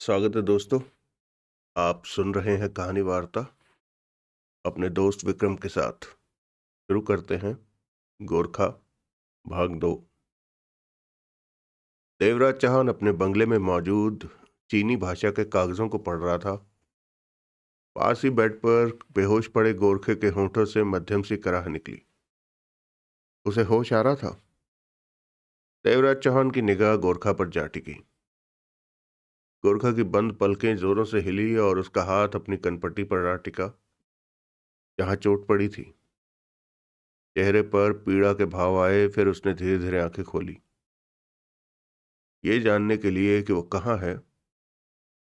स्वागत है दोस्तों। आप सुन रहे हैं कहानी वार्ता अपने दोस्त विक्रम के साथ। शुरू करते हैं। गोरखा भाग 2। देवराज चौहान अपने बंगले में मौजूद चीनी भाषा के कागजों को पढ़ रहा था। पास ही बेड पर बेहोश पड़े गोरखे के होंठों से मध्यम सी कराह निकली। उसे होश आ रहा था। देवराज चौहान की निगाह गोरखा पर जा टिकी। गोरखा की बंद पलकें जोरों से हिली और उसका हाथ अपनी कनपट्टी पर आ टिका जहां चोट पड़ी थी। चेहरे पर पीड़ा के भाव आए, फिर उसने धीरे धीरे आंखें खोली, ये जानने के लिए कि वो कहाँ है।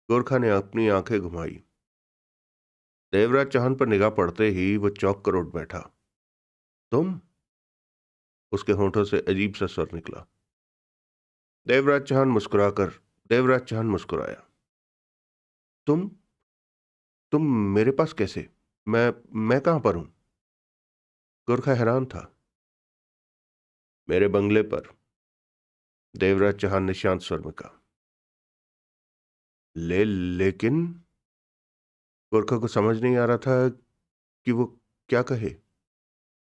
गोरखा ने अपनी आंखें घुमाई। देवराज चौहान पर निगाह पड़ते ही वो चौंक कर उठ बैठा। तुम? उसके होंठों से अजीब सा स्वर निकला। देवराज चौहान मुस्कुराकर देवराज चौहान मुस्कुराया। तुम तुम मेरे पास कैसे? मैं कहां पर हूं? गोरखा हैरान था। मेरे बंगले पर, देवराज चौहान ने शांत स्वर में कहा। लेकिन गोरखा को समझ नहीं आ रहा था कि वो क्या कहे।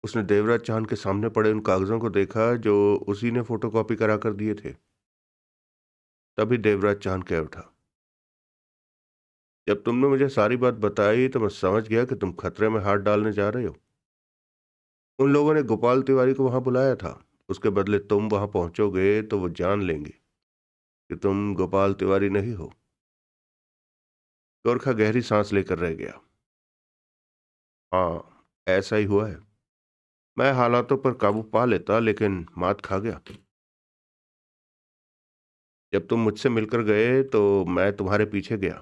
उसने देवराज चौहान के सामने पड़े उन कागजों को देखा जो उसी ने फोटोकॉपी करा कर दिए थे। तभी देवराज चौहान कह उठा, जब तुमने मुझे सारी बात बताई तो मैं समझ गया कि तुम खतरे में हाथ डालने जा रहे हो। उन लोगों ने गोपाल तिवारी को वहां बुलाया था। उसके बदले तुम वहां पहुंचोगे तो वो जान लेंगे कि तुम गोपाल तिवारी नहीं हो। गोरखा गहरी सांस लेकर रह गया। हाँ, ऐसा ही हुआ है। मैं हालातों पर काबू पा लेता, लेकिन मात खा गया। जब तुम मुझसे मिलकर गए तो मैं तुम्हारे पीछे गया।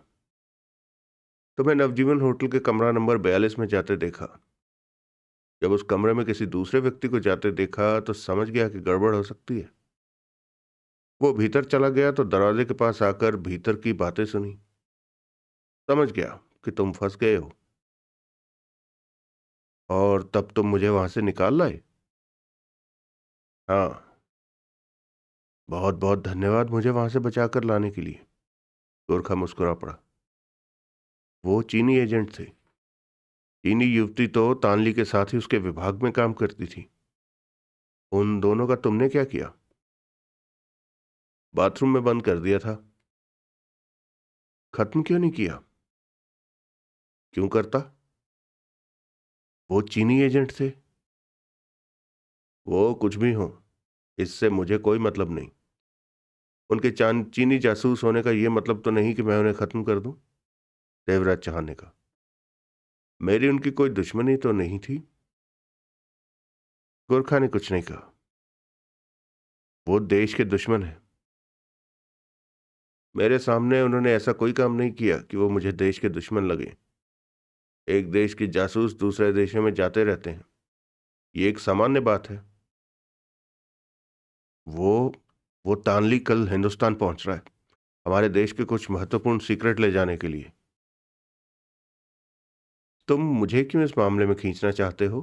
तुम्हें नवजीवन होटल के कमरा नंबर 42 में जाते देखा। जब उस कमरे में किसी दूसरे व्यक्ति को जाते देखा तो समझ गया कि गड़बड़ हो सकती है। वो भीतर चला गया तो दरवाजे के पास आकर भीतर की बातें सुनी। समझ गया कि तुम फंस गए हो। और तब तुम मुझे वहां से निकाल लाए। हाँ, बहुत बहुत धन्यवाद मुझे वहां से बचाकर लाने के लिए। गोरखा मुस्कुरा पड़ा। वो चीनी एजेंट थे। चीनी युवती तो तानली के साथ ही उसके विभाग में काम करती थी। उन दोनों का तुमने क्या किया? बाथरूम में बंद कर दिया था। खत्म क्यों नहीं किया? क्यों करता? वो चीनी एजेंट थे। वो कुछ भी हो, इससे मुझे कोई मतलब नहीं। उनके चीनी जासूस होने का ये मतलब तो नहीं कि मैं उन्हें खत्म कर दूं। देवराज चौहान ने कहा। मेरी उनकी कोई दुश्मनी तो नहीं थी। गोरखा ने कुछ नहीं कहा। वो देश के दुश्मन है। मेरे सामने उन्होंने ऐसा कोई काम नहीं किया कि वो मुझे देश के दुश्मन लगे। एक देश के जासूस दूसरे देशों में जाते रहते हैं, ये एक सामान्य बात है। वो वो तानली कल हिंदुस्तान पहुंच रहा है, हमारे देश के कुछ महत्वपूर्ण सीक्रेट ले जाने के लिए। तुम मुझे क्यों इस मामले में खींचना चाहते हो?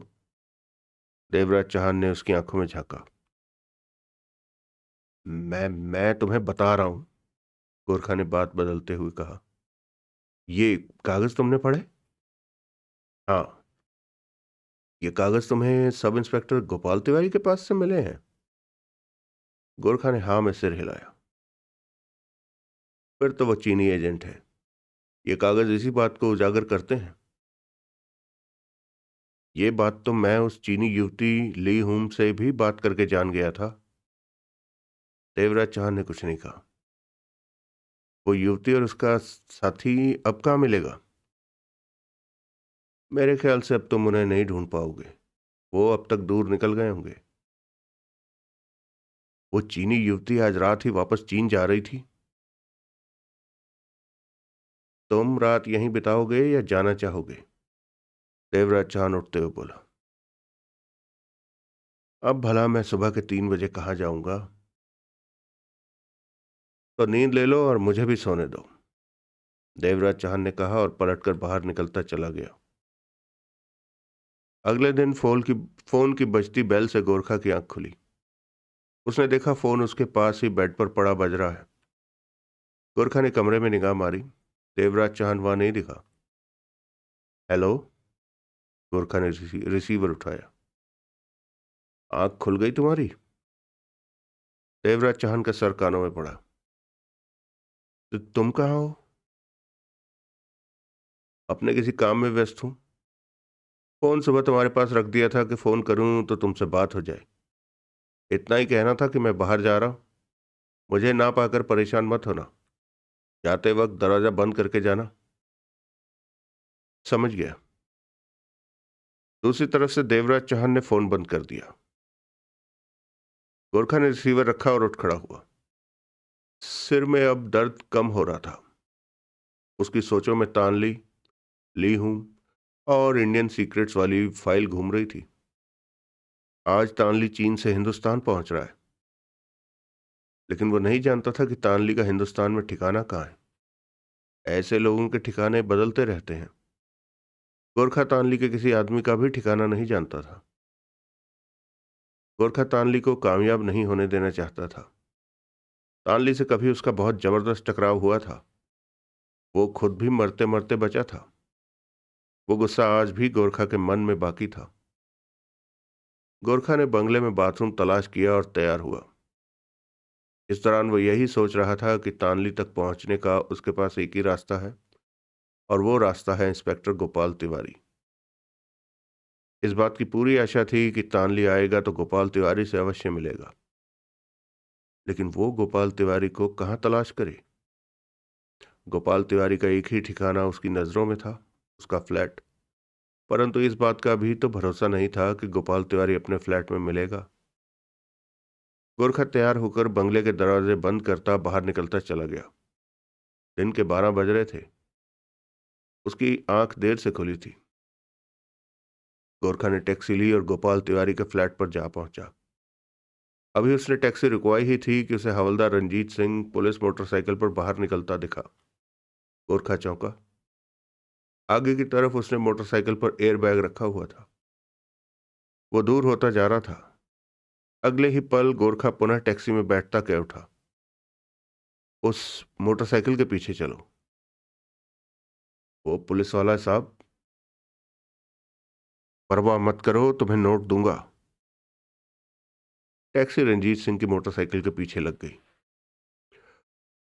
देवराज चौहान ने उसकी आंखों में झांका। मैं तुम्हें बता रहा हूं, गोरखा ने बात बदलते हुए कहा। ये कागज तुमने पढ़े? हाँ। ये कागज तुम्हें सब इंस्पेक्टर गोपाल तिवारी के पास से मिले हैं? गोरखा ने हाँ में सिर हिलाया। फिर तो वो चीनी एजेंट है। ये कागज इसी बात को उजागर करते हैं। ये बात तो मैं उस चीनी युवती ली हुम से भी बात करके जान गया था। देवराज चौहान ने कुछ नहीं कहा। वो युवती और उसका साथी अब कहाँ मिलेगा? मेरे ख्याल से अब तुम उन्हें नहीं ढूंढ पाओगे। वो अब तक दूर निकल गए होंगे। वो चीनी युवती आज रात ही वापस चीन जा रही थी। तुम रात यहीं बिताओगे या जाना चाहोगे? देवराज चौहान उठते हुए बोला। अब भला मैं सुबह के 3 बजे कहाँ जाऊंगा? तो नींद ले लो और मुझे भी सोने दो, देवराज चौहान ने कहा और पलटकर बाहर निकलता चला गया। अगले दिन फोन की बजती बेल से गोरखा की आंख खुली। उसने देखा फोन उसके पास ही बेड पर पड़ा बज रहा है। गोरखा ने कमरे में निगाह मारी। देवराज चौहान वहां नहीं दिखा। हेलो। गोरखा ने रिसीवर उठाया। आंख खुल गई तुम्हारी? देवराज चौहान का सर कानों में पड़ा। तो तुम कहाँ हो? अपने किसी काम में व्यस्त हूं। फोन सुबह तुम्हारे पास रख दिया था कि फोन करूं तो तुमसे बात हो जाए। इतना ही कहना था कि मैं बाहर जा रहा हूं। मुझे ना पाकर परेशान मत होना। जाते वक्त दरवाजा बंद करके जाना। समझ गया। दूसरी तरफ से देवराज चौहान ने फोन बंद कर दिया। गोरखा ने रिसीवर रखा और उठ खड़ा हुआ। सिर में अब दर्द कम हो रहा था। उसकी सोचों में तानली, ली हूं और इंडियन सीक्रेट्स वाली फाइल घूम रही थी। आज तानली चीन से हिंदुस्तान पहुंच रहा है, लेकिन वो नहीं जानता था कि तानली का हिंदुस्तान में ठिकाना कहाँ है। ऐसे लोगों के ठिकाने बदलते रहते हैं। गोरखा तानली के किसी आदमी का भी ठिकाना नहीं जानता था। गोरखा तानली को कामयाब नहीं होने देना चाहता था। तानली से कभी उसका बहुत जबरदस्त टकराव हुआ था। वो खुद भी मरते मरते बचा था। वो गुस्सा आज भी गोरखा के मन में बाकी था। गोरखा ने बंगले में बाथरूम तलाश किया और तैयार हुआ। इस दौरान वो यही सोच रहा था कि तानली तक पहुंचने का उसके पास एक ही रास्ता है, और वो रास्ता है इंस्पेक्टर गोपाल तिवारी। इस बात की पूरी आशा थी कि तानली आएगा तो गोपाल तिवारी से अवश्य मिलेगा। लेकिन वो गोपाल तिवारी को कहाँ तलाश करे? गोपाल तिवारी का एक ही ठिकाना उसकी नज़रों में था, उसका फ्लैट। परंतु इस बात का भी तो भरोसा नहीं था कि गोपाल तिवारी अपने फ्लैट में मिलेगा। गोरखा तैयार होकर बंगले के दरवाजे बंद करता बाहर निकलता चला गया। दिन के 12 बज रहे थे। उसकी आंख देर से खुली थी। गोरखा ने टैक्सी ली और गोपाल तिवारी के फ्लैट पर जा पहुंचा। अभी उसने टैक्सी रुकवाई ही थी कि उसे हवलदार रंजीत सिंह पुलिस मोटरसाइकिल पर बाहर निकलता दिखा। गोरखा चौंका। आगे की तरफ उसने मोटरसाइकिल पर एयरबैग रखा हुआ था। वो दूर होता जा रहा था। अगले ही पल गोरखा पुनः टैक्सी में बैठता कह उठा, उस मोटरसाइकिल के पीछे चलो। वो पुलिस वाला साहब, परवाह मत करो, तुम्हें नोट दूंगा। टैक्सी रंजीत सिंह की मोटरसाइकिल के पीछे लग गई।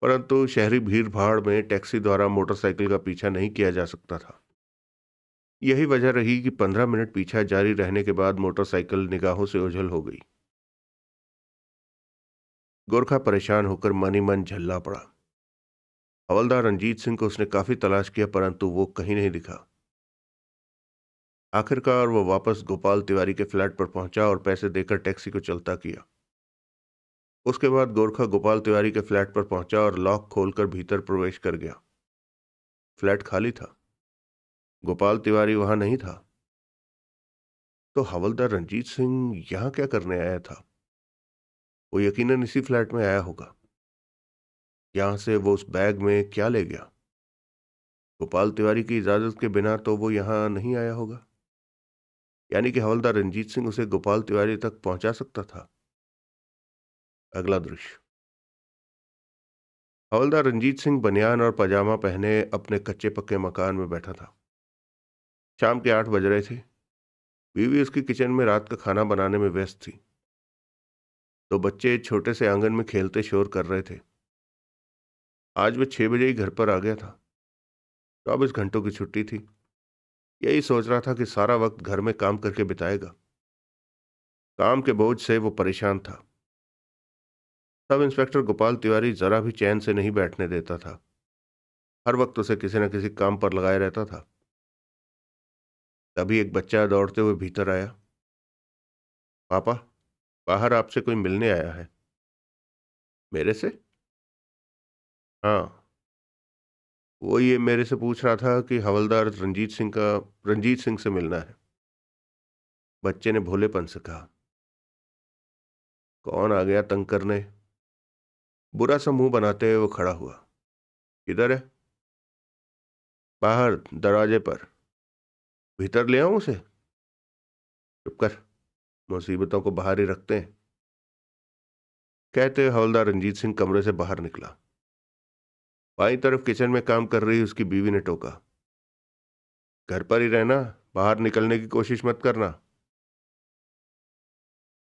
परंतु शहरी भीड़ भाड़ में टैक्सी द्वारा मोटरसाइकिल का पीछा नहीं किया जा सकता था। यही वजह रही कि 15 मिनट पीछा जारी रहने के बाद मोटरसाइकिल निगाहों से ओझल हो गई। गोरखा परेशान होकर मन ही मन झल्ला पड़ा। हवलदार रंजीत सिंह को उसने काफी तलाश किया, परंतु वो कहीं नहीं दिखा। आखिरकार वो वापस गोपाल तिवारी के फ्लैट पर पहुंचा और पैसे देकर टैक्सी को चलता किया। उसके बाद गोरखा गोपाल तिवारी के फ्लैट पर पहुंचा और लॉक खोलकर भीतर प्रवेश कर गया। फ्लैट खाली था। गोपाल तिवारी वहां नहीं था। तो हवलदार रंजीत सिंह यहां क्या करने आया था? वो यकीनन इसी फ्लैट में आया होगा। यहां से वो उस बैग में क्या ले गया? गोपाल तिवारी की इजाजत के बिना तो वो यहां नहीं आया होगा। यानी कि हवलदार रंजीत सिंह उसे गोपाल तिवारी तक पहुंचा सकता था। अगला दृश्य। हवलदार रंजीत सिंह बनियान और पजामा पहने अपने कच्चे पक्के मकान में बैठा था। शाम के 8 बज रहे थे। बीवी उसकी किचन में रात का खाना बनाने में व्यस्त थी। तो बच्चे छोटे से आंगन में खेलते शोर कर रहे थे। आज वह 6 बजे ही घर पर आ गया था। 24 घंटों की छुट्टी थी। यही सोच रहा था कि सारा वक्त घर में काम करके बिताएगा। काम के बोझ से वो परेशान था। सब इंस्पेक्टर गोपाल तिवारी जरा भी चैन से नहीं बैठने देता था। हर वक्त उसे किसी न किसी काम पर लगाए रहता था। तभी एक बच्चा दौड़ते हुए भीतर आया। पापा, बाहर आपसे कोई मिलने आया है। मेरे से? हाँ। वो ये मेरे से पूछ रहा था कि हवलदार रंजीत सिंह से मिलना है। बच्चे ने भोलेपन से कहा। कौन आ गया तंग करने? बुरा सा मुंह बनाते हुए वो खड़ा हुआ। किधर है? बाहर, दरवाजे पर। भीतर ले आऊं उसे? चुप कर। मुसीबतों को बाहर ही रखते हैं। कहते हुए हवलदार रंजीत सिंह कमरे से बाहर निकला। बाईं तरफ किचन में काम कर रही उसकी बीवी ने टोका। घर पर ही रहना, बाहर निकलने की कोशिश मत करना।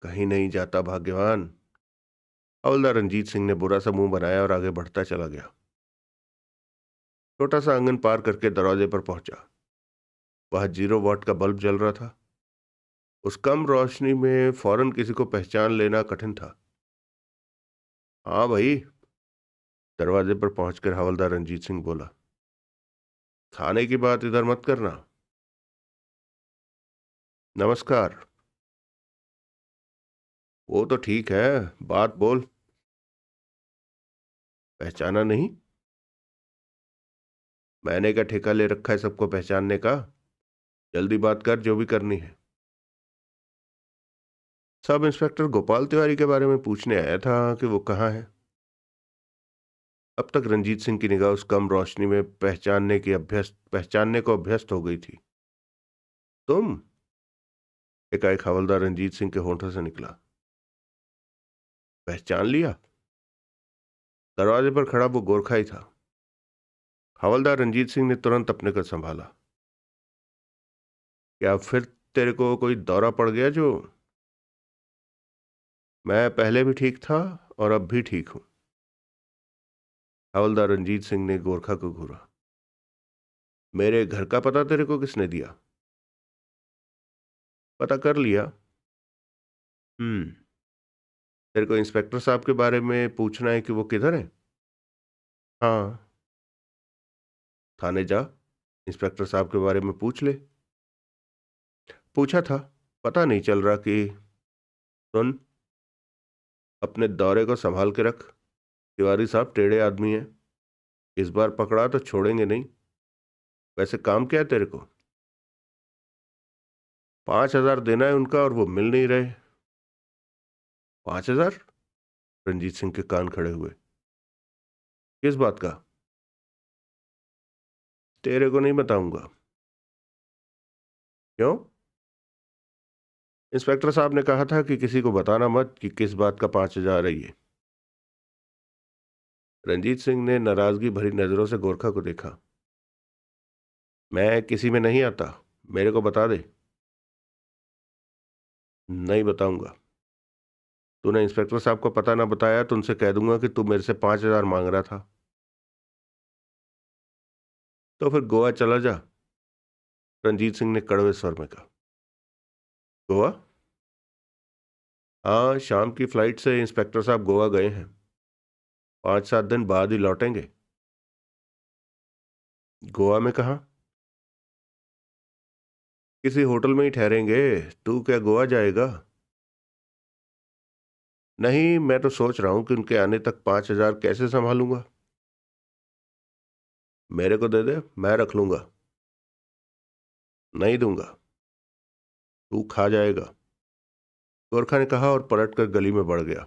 कहीं नहीं जाता भाग्यवान। हवलदार रंजीत सिंह ने बुरा सा मुंह बनाया और आगे बढ़ता चला गया। छोटा सा आंगन पार करके दरवाजे पर पहुंचा। वह 0 वाट का बल्ब जल रहा था। उस कम रोशनी में फौरन किसी को पहचान लेना कठिन था। हाँ भाई। दरवाजे पर पहुंचकर हवलदार रंजीत सिंह बोला। खाने की बात इधर मत करना। नमस्कार। वो तो ठीक है, बात बोल। पहचाना नहीं? मैंने क्या ठेका ले रखा है सबको पहचानने का? जल्दी बात कर, जो भी करनी है। सब इंस्पेक्टर गोपाल तिवारी के बारे में पूछने आया था कि वो कहाँ है। अब तक रंजीत सिंह की निगाह उस कम रोशनी में पहचानने को अभ्यस्त हो गई थी। तुम? एकाएक हवलदार रंजीत सिंह के होठों से निकला। पहचान लिया? दरवाजे पर खड़ा वो गोरखा ही था। हवलदार रंजीत सिंह ने तुरंत अपने को संभाला। क्या फिर तेरे को कोई दौरा पड़ गया जो? मैं पहले भी ठीक था और अब भी ठीक हूं। हवलदार रंजीत सिंह ने गोरखा को घूरा। मेरे घर का पता तेरे को किसने दिया? पता कर लिया। हम्म। तेरे को इंस्पेक्टर साहब के बारे में पूछना है कि वो किधर है? हाँ। थाने जा, इंस्पेक्टर साहब के बारे में पूछ ले। पूछा था, पता नहीं चल रहा कि। सुन, अपने दौरे को संभाल के रख। तिवारी साहब टेढ़े आदमी हैं। इस बार पकड़ा तो छोड़ेंगे नहीं। वैसे काम क्या है तेरे को? 5,000 देना है उनका और वो मिल नहीं रहे। 5,000? रंजीत सिंह के कान खड़े हुए। किस बात का? तेरे को नहीं बताऊंगा। क्यों? इंस्पेक्टर साहब ने कहा था कि किसी को बताना मत कि किस बात का 5,000 है ये। रंजीत सिंह ने नाराजगी भरी नजरों से गोरखा को देखा। मैं किसी में नहीं आता, मेरे को बता दे। नहीं बताऊंगा। तूने इंस्पेक्टर साहब को पता ना बताया तो उनसे कह दूंगा कि तू मेरे से 5,000 मांग रहा था। तो फिर गोवा चला जा, रंजीत सिंह ने कड़वे स्वर में कहा। गोवा? हाँ, शाम की फ्लाइट से इंस्पेक्टर साहब गोवा गए हैं। 5-7 दिन बाद ही लौटेंगे। गोवा में कहाँ? किसी होटल में ही ठहरेंगे। तू क्या गोवा जाएगा? नहीं, मैं तो सोच रहा हूं कि उनके आने तक 5,000 कैसे संभालूंगा। मेरे को दे दे, मैं रख लूंगा। नहीं दूंगा। तू खा जाएगा, गोरखा ने कहा और पलटकर गली में बढ़ गया।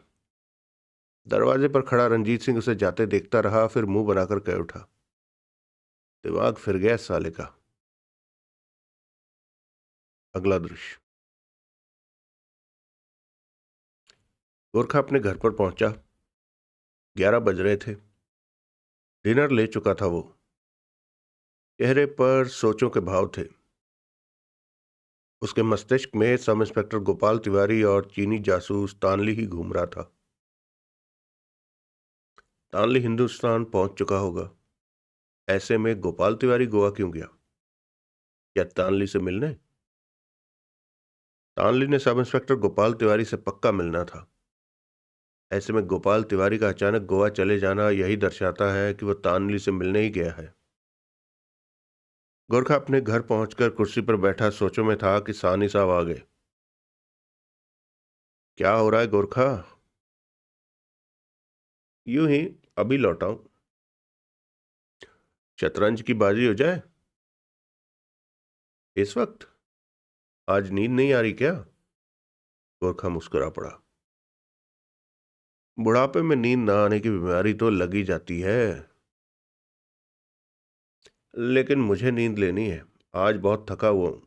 दरवाजे पर खड़ा रंजीत सिंह उसे जाते देखता रहा, फिर मुंह बनाकर कह उठा। दिमाग फिर गया इस साले का। अगला दृश्य। गोरखा अपने घर पर पहुंचा। 11 बज रहे थे। डिनर ले चुका था वो। चेहरे पर सोचों के भाव थे। उसके मस्तिष्क में सब इंस्पेक्टर गोपाल तिवारी और चीनी जासूस तानली ही घूम रहा था। तानली हिंदुस्तान पहुंच चुका होगा। ऐसे में गोपाल तिवारी गोवा क्यों गया? क्या तानली से मिलने? तानली ने सब इंस्पेक्टर गोपाल तिवारी से पक्का मिलना था। ऐसे में गोपाल तिवारी का अचानक गोवा चले जाना यही दर्शाता है कि वह तानली से मिलने ही गया है। गोरखा अपने घर पहुंचकर कुर्सी पर बैठा सोचों में था कि सानी साहब आ गए। क्या हो रहा है गोरखा? यूं ही, अभी लौटा हूं। शतरंज की बाजी हो जाए इस वक्त? आज नींद नहीं आ रही क्या? गोरखा मुस्कुरा पड़ा। बुढ़ापे में नींद ना आने की बीमारी तो लगी जाती है, लेकिन मुझे नींद लेनी है। आज बहुत थका हुआ हूं।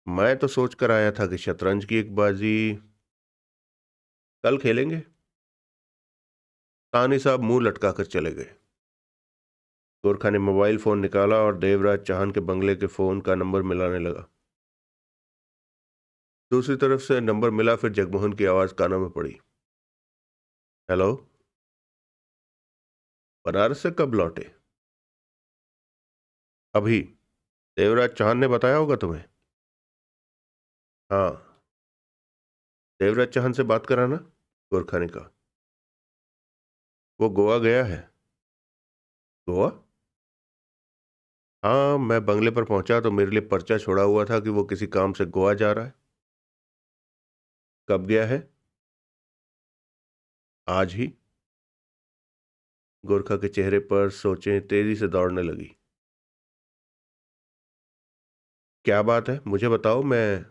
मैं तो सोच कर आया था कि शतरंज की एक बाजी कल खेलेंगे। तानी साहब मुंह लटकाकर चले गए। गोरखा ने मोबाइल फोन निकाला और देवराज चौहान के बंगले के फोन का नंबर मिलाने लगा। दूसरी तरफ से नंबर मिला, फिर जगमोहन की आवाज कानों में पड़ी। हेलो, बनारस से कब लौटे? अभी। देवराज चौहान ने बताया होगा तुम्हें? हाँ। देवराज चौहान से बात कराना, गोरखा ने कहा। वो गोवा गया है। गोवा? हाँ, मैं बंगले पर पहुंचा तो मेरे लिए पर्चा छोड़ा हुआ था कि वो किसी काम से गोवा जा रहा है। कब गया है? आज ही। गोरखा के चेहरे पर सोचें तेजी से दौड़ने लगी। क्या बात है, मुझे बताओ। मैं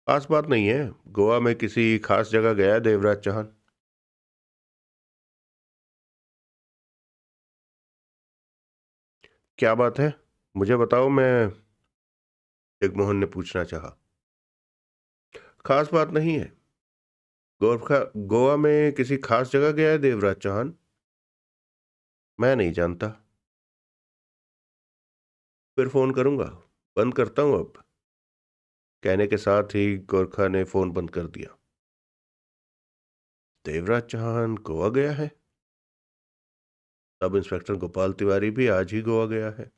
खास बात नहीं है। गोवा में किसी खास जगह गया है देवराज चौहान। क्या बात है, मुझे बताओ। मैं जगमोहन ने पूछना चाहा। खास बात नहीं है। गोरखा, गोवा में किसी खास जगह गया है देवराज चौहान? मैं नहीं जानता। फिर फोन करूंगा। बंद करता हूं अब। कहने के साथ ही गोरखा ने फोन बंद कर दिया। देवराज चौहान गोवा गया है? सब इंस्पेक्टर गोपाल तिवारी भी आज ही गोवा गया है।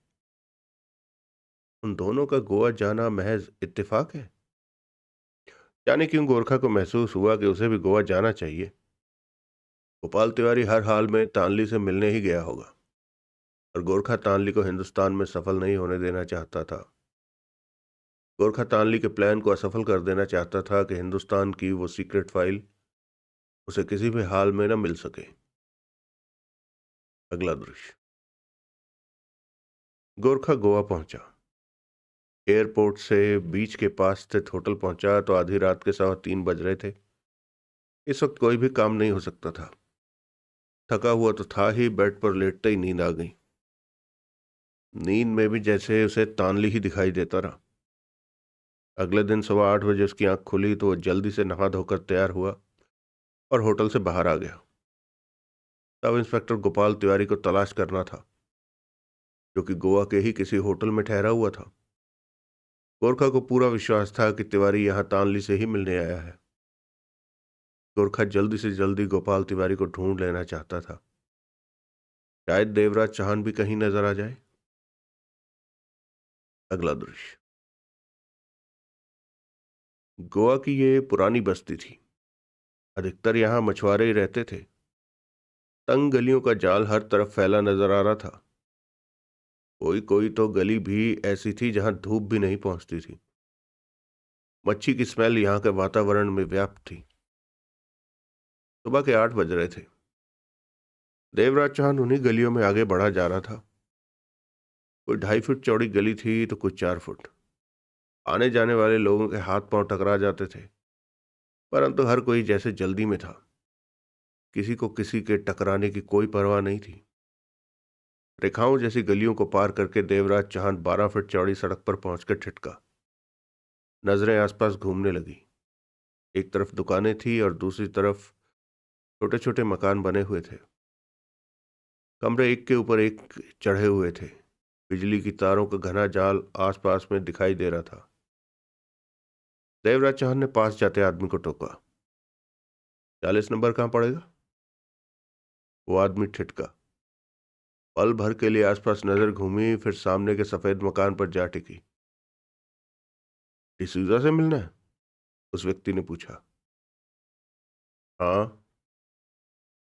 उन दोनों का गोवा जाना महज इत्तेफाक है? जाने क्यों गोरखा को महसूस हुआ कि उसे भी गोवा जाना चाहिए। गोपाल तिवारी हर हाल में तानली से मिलने ही गया होगा, और गोरखा तानली को हिंदुस्तान में सफल नहीं होने देना चाहता था। गोरखा तानली के प्लान को असफल कर देना चाहता था कि हिंदुस्तान की वो सीक्रेट फाइल उसे किसी भी हाल में न मिल सके। अगला दृश्य। गोरखा गोवा पहुंचा। एयरपोर्ट से बीच के पास स्थित होटल पहुंचा तो आधी रात के 3:15 बज रहे थे। इस वक्त कोई भी काम नहीं हो सकता था। थका हुआ तो था ही, बेड पर लेटते ही नींद आ गई। नींद में भी जैसे उसे तानली ही दिखाई देता रहा। अगले दिन 8:15 उसकी आंख खुली तो वो जल्दी से नहा धोकर तैयार हुआ और होटल से बाहर आ गया। तब इंस्पेक्टर गोपाल तिवारी को तलाश करना था, जो कि गोवा के ही किसी होटल में ठहरा हुआ था। गोरखा को पूरा विश्वास था कि तिवारी यहां तानली से ही मिलने आया है। गोरखा जल्दी से जल्दी गोपाल तिवारी को ढूंढ लेना चाहता था। शायद देवराज चौहान भी कहीं नजर आ जाए। अगला दृश्य। गोवा की ये पुरानी बस्ती थी। अधिकतर यहां मछुआरे ही रहते थे। तंग गलियों का जाल हर तरफ फैला नजर आ रहा था। कोई कोई तो गली भी ऐसी थी जहां धूप भी नहीं पहुंचती थी। मच्छी की स्मेल यहाँ के वातावरण में व्याप्त थी। सुबह के 8 बज रहे थे। देवराज चौहान उन्हीं गलियों में आगे बढ़ा जा रहा था। कोई 2.5 फुट चौड़ी गली थी तो कुछ 4 फुट। आने जाने वाले लोगों के हाथ पांव टकरा जाते थे, परंतु हर कोई जैसे जल्दी में था। किसी को किसी के टकराने की कोई परवाह नहीं थी। रेखाओं जैसी गलियों को पार करके देवराज चौहान 12 फुट चौड़ी सड़क पर पहुंचकर ठिठका। नजरें आसपास घूमने लगी। एक तरफ दुकानें थी और दूसरी तरफ छोटे छोटे मकान बने हुए थे। कमरे एक के ऊपर एक चढ़े हुए थे। बिजली की तारों का घना जाल आसपास में दिखाई दे रहा था। देवराज चौहान ने पास जाते आदमी को टोका। 40 नंबर कहाँ पड़ेगा? वो आदमी ठिठका। पल भर के लिए आसपास नजर घूमी, फिर सामने के सफेद मकान पर जा टिकी। डिसूजा से मिलना है? उस व्यक्ति ने पूछा। हाँ।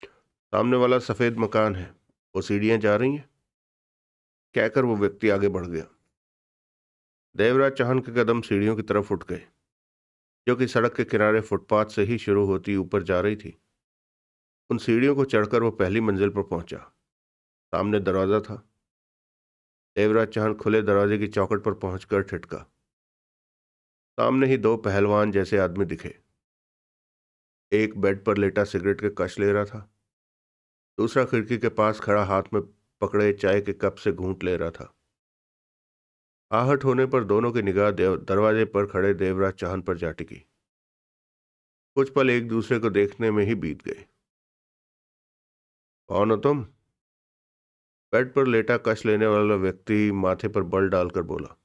सामने वाला सफेद मकान है। वो सीढ़ियां जा रही हैं, कहकर वो व्यक्ति आगे बढ़ गया। देवराज चौहान के कदम सीढ़ियों की तरफ उठ गए, जो कि सड़क के किनारे फुटपाथ से ही शुरू होती ऊपर जा रही थी। उन सीढ़ियों को चढ़कर वो पहली मंजिल पर पहुंचा। सामने दरवाजा था। देवराज चौहान खुले दरवाजे की चौखट पर पहुंचकर ठिठका। सामने ही दो पहलवान जैसे आदमी दिखे। एक बेड पर लेटा सिगरेट के कश ले रहा था। दूसरा खिड़की के पास खड़ा हाथ में पकड़े चाय के कप से घूंट ले रहा था। आहट होने पर दोनों की निगाह दरवाजे पर खड़े देवराज चौहान पर जा टिकी। कुछ पल एक दूसरे को देखने में ही बीत गए। कौन हो तुम? बेड पर लेटा कश लेने वाला व्यक्ति माथे पर बल डालकर बोला।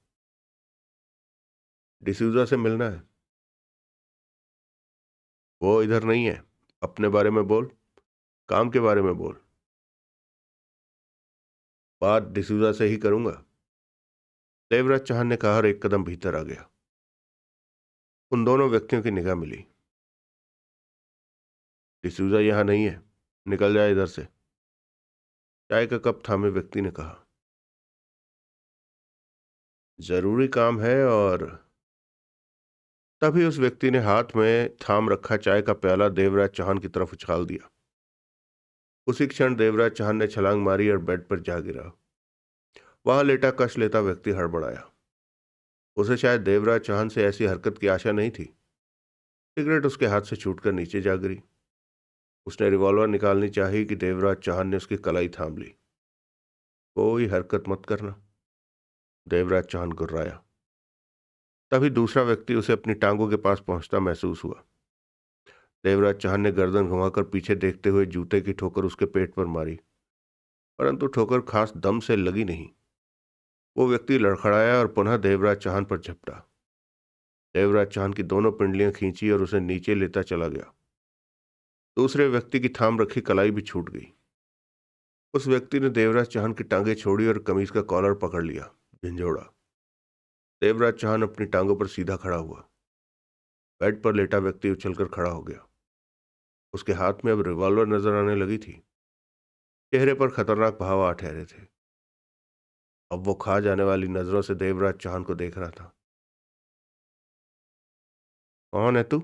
डिसूजा से मिलना है। वो इधर नहीं है। अपने बारे में बोल। काम के बारे में बोल। बात डिसूजा से ही करूंगा। देवराज चौहान ने कहा और एक कदम भीतर आ गया। उन दोनों व्यक्तियों की निगाह मिली। डिसूजा यहां नहीं है। निकल जाए इधर से। चाय का कप थामे व्यक्ति ने कहा। जरूरी काम है। और तभी उस व्यक्ति ने हाथ में थाम रखा चाय का प्याला देवराज चौहान की तरफ उछाल दिया। उसी क्षण देवराज चौहान ने छलांग मारी और बेड पर जा गिरा। वहां लेटा कश लेता व्यक्ति हड़बड़ाया। उसे शायद देवराज चौहान से ऐसी हरकत की आशा नहीं थी। सिगरेट उसके हाथ से छूटकर नीचे जा गिरी। उसने रिवॉल्वर निकालनी चाही कि देवराज चौहान ने उसकी कलाई थाम ली। कोई हरकत मत करना। देवराज चौहान गुर्राया। तभी दूसरा व्यक्ति उसे अपनी टांगों के पास पहुंचता महसूस हुआ। देवराज चौहान ने गर्दन घुमाकर पीछे देखते हुए जूते की ठोकर उसके पेट पर मारी, परंतु ठोकर खास दम से लगी नहीं। वो व्यक्ति लड़खड़ाया और पुनः देवराज चौहान पर झपटा। देवराज चौहान की दोनों पिंडलियां खींची और उसे नीचे लेता चला गया। दूसरे व्यक्ति की थाम रखी कलाई भी छूट गई। उस व्यक्ति ने देवराज चौहान की टांगें छोड़ी और कमीज का कॉलर पकड़ लिया, झंझोड़ा। देवराज चौहान अपनी टांगों पर सीधा खड़ा हुआ। बेड पर लेटा व्यक्ति उछलकर खड़ा हो गया। उसके हाथ में अब रिवॉल्वर नजर आने लगी थी। चेहरे पर खतरनाक भाव आ ठहरे थे। अब वो खा जाने वाली नजरों से देवराज चौहान को देख रहा था। कौन है तू?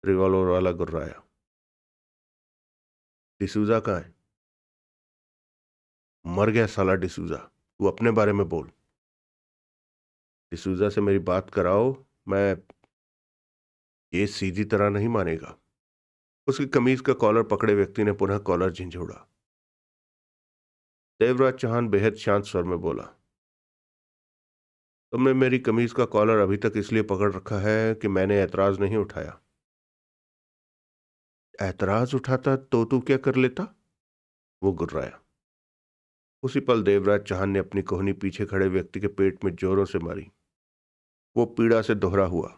रिवॉल्वर वाला गुर्राया। डिसूजा कहाँ है? मर गया साला डिसूजा। तू अपने बारे में बोल। डिसूजा से मेरी बात कराओ। मैं ये सीधी तरह नहीं मानेगा। उसकी कमीज का कॉलर पकड़े व्यक्ति ने पुनः कॉलर झंझोड़ा। देवराज चौहान बेहद शांत स्वर में बोला। तुमने मेरी कमीज का कॉलर अभी तक इसलिए पकड़ रखा है कि मैंने ऐतराज नहीं उठाया। ऐतराज उठाता तो तू क्या कर लेता? वो गुर्राया। उसी पल देवराज चौहान ने अपनी कोहनी पीछे खड़े व्यक्ति के पेट में जोरों से मारी। वो पीड़ा से दोहरा हुआ।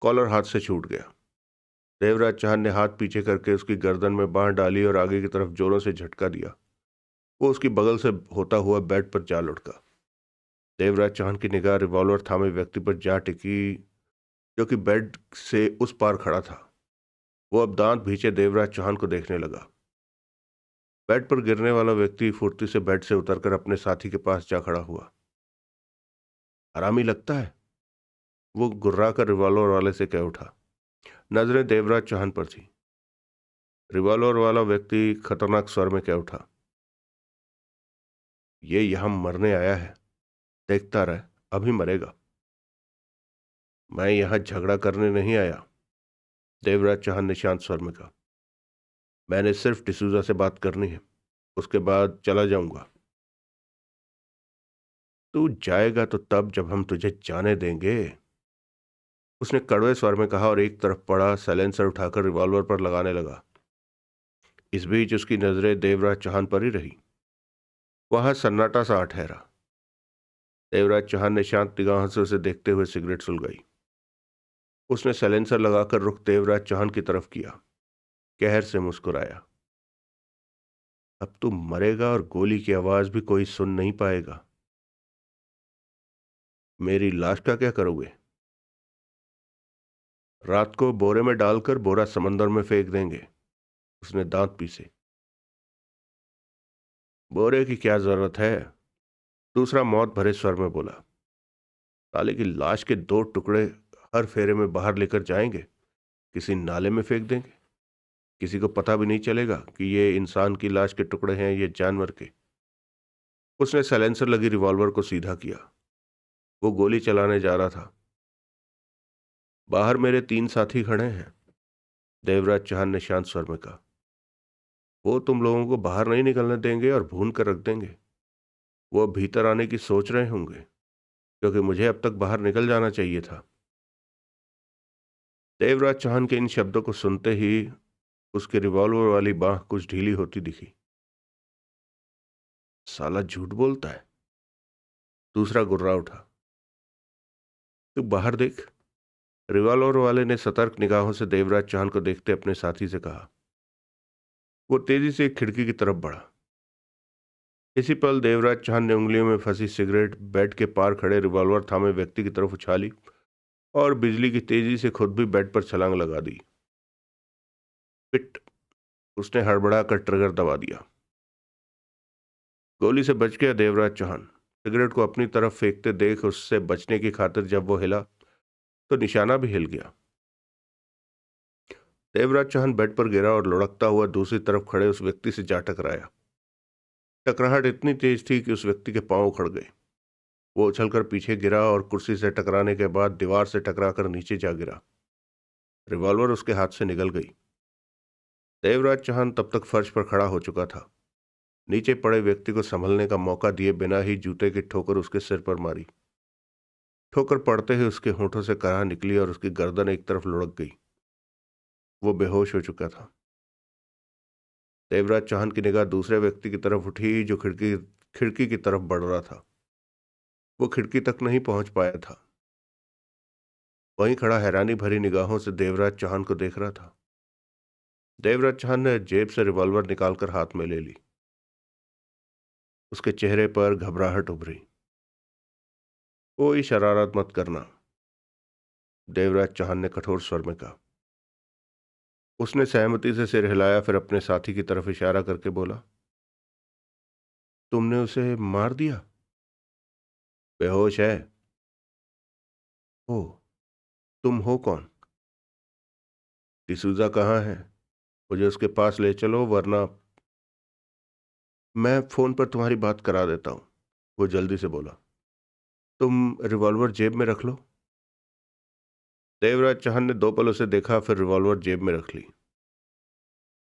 कॉलर हाथ से छूट गया। देवराज चौहान ने हाथ पीछे करके उसकी गर्दन में बांह डाली और आगे की तरफ जोरों से झटका दिया। वो उसकी बगल से होता हुआ बेड पर जा लुढ़का। देवराज चौहान की निगाह रिवॉल्वर थामे व्यक्ति पर जा टिकी, जो कि बेड से उस पार खड़ा था। वो अब दांत भींचे देवराज चौहान को देखने लगा। बेड पर गिरने वाला व्यक्ति फुर्ती से बेड से उतरकर अपने साथी के पास जा खड़ा हुआ। आरामी लगता है? वो गुर्रा कर रिवॉल्वर वाले से कह उठा। नजरें देवराज चौहान पर थी। रिवॉल्वर वाला व्यक्ति खतरनाक स्वर में कह उठा। ये यहां मरने आया है। देखता रहे, अभी मरेगा। मैं यहां झगड़ा करने नहीं आया। देवराज चौहान ने शांत स्वर में कहा। मैंने सिर्फ डिसूजा से बात करनी है, उसके बाद चला जाऊंगा। तू जाएगा तो तब जब हम तुझे जाने देंगे, उसने कड़वे स्वर में कहा और एक तरफ पड़ा साइलेंसर उठाकर रिवॉल्वर पर लगाने लगा। इस बीच उसकी नजरें देवराज चौहान पर ही रही। वहां सन्नाटा सा ठहरा। देवराज चौहान ने शांत निगाहों से उसे देखते हुए सिगरेट सुलगाई। उसने साइलेंसर लगाकर रुख देवराज चौहान की तरफ किया। कहर से मुस्कुराया। अब तू मरेगा और गोली की आवाज भी कोई सुन नहीं पाएगा। मेरी लाश का क्या करोगे? रात को बोरे में डालकर बोरा समंदर में फेंक देंगे। उसने दांत पीसे। बोरे की क्या जरूरत है? दूसरा मौत भरे स्वर में बोला। साले की लाश के दो टुकड़े हर फेरे में बाहर लेकर जाएंगे, किसी नाले में फेंक देंगे। किसी को पता भी नहीं चलेगा कि ये इंसान की लाश के टुकड़े हैं, ये जानवर के। उसने साइलेंसर लगी रिवॉल्वर को सीधा किया। वो गोली चलाने जा रहा था। बाहर मेरे 3 साथी खड़े हैं, देवराज चौहान ने शांत स्वर में कहा। वो तुम लोगों को बाहर नहीं निकलने देंगे और भून कर रख देंगे। वो अब भीतर आने की सोच रहे होंगे, क्योंकि मुझे अब तक बाहर निकल जाना चाहिए था। देवराज चौहान के इन शब्दों को सुनते ही उसके रिवॉल्वर वाली बांह कुछ ढीली होती दिखी। साला झूठ बोलता है, दूसरा गुर्रा उठा। तू बाहर देख। रिवॉल्वर वाले ने सतर्क निगाहों से देवराज चौहान को देखते अपने साथी से कहा। वो तेजी से एक खिड़की की तरफ बढ़ा। इसी पल देवराज चौहान ने उंगलियों में फंसी सिगरेट बेड के पार खड़े रिवॉल्वर थामे व्यक्ति की तरफ उछाली और बिजली की तेजी से खुद भी बेड पर छलांग लगा दी। पिट। उसने हड़बड़ा कर ट्रिगर दबा दिया। गोली से बच गया देवराज चौहान। सिगरेट को अपनी तरफ फेंकते देख उससे बचने की खातिर जब वो हिला तो निशाना भी हिल गया। देवराज चौहान बेड पर गिरा और लुढ़कता हुआ दूसरी तरफ खड़े उस व्यक्ति से जा टकराया। टकराहट इतनी तेज थी कि उस व्यक्ति के पांव उखड़ गए। वो उछलकर पीछे गिरा और कुर्सी से टकराने के बाद दीवार से टकराकर नीचे जा गिरा। रिवॉल्वर उसके हाथ से निकल गई। देवराज चौहान तब तक फर्श पर खड़ा हो चुका था। नीचे पड़े व्यक्ति को संभलने का मौका दिए बिना ही जूते की ठोकर उसके सिर पर मारी। ठोकर पड़ते ही उसके होंठों से कराह निकली और उसकी गर्दन एक तरफ लुढ़क गई। वो बेहोश हो चुका था। देवराज चौहान की निगाह दूसरे व्यक्ति की तरफ उठी जो खिड़की खिड़की की तरफ बढ़ रहा था। वो खिड़की तक नहीं पहुंच पाया था। वहीं खड़ा हैरानी भरी निगाहों से देवराज चौहान को देख रहा था। देवराज चौहान ने जेब से रिवॉल्वर निकालकर हाथ में ले ली। उसके चेहरे पर घबराहट उभरी। कोई शरारत मत करना, देवराज चौहान ने कठोर स्वर में कहा। उसने सहमति से सिर हिलाया, फिर अपने साथी की तरफ इशारा करके बोला, तुमने उसे मार दिया? बेहोश है। ओ, तुम हो कौन? डिसूजा कहाँ है? मुझे उसके पास ले चलो, वरना मैं फोन पर तुम्हारी बात करा देता हूं, वो जल्दी से बोला। तुम रिवॉल्वर जेब में रख लो। देवराज चौहान ने दो पल उसे देखा, फिर रिवॉल्वर जेब में रख ली।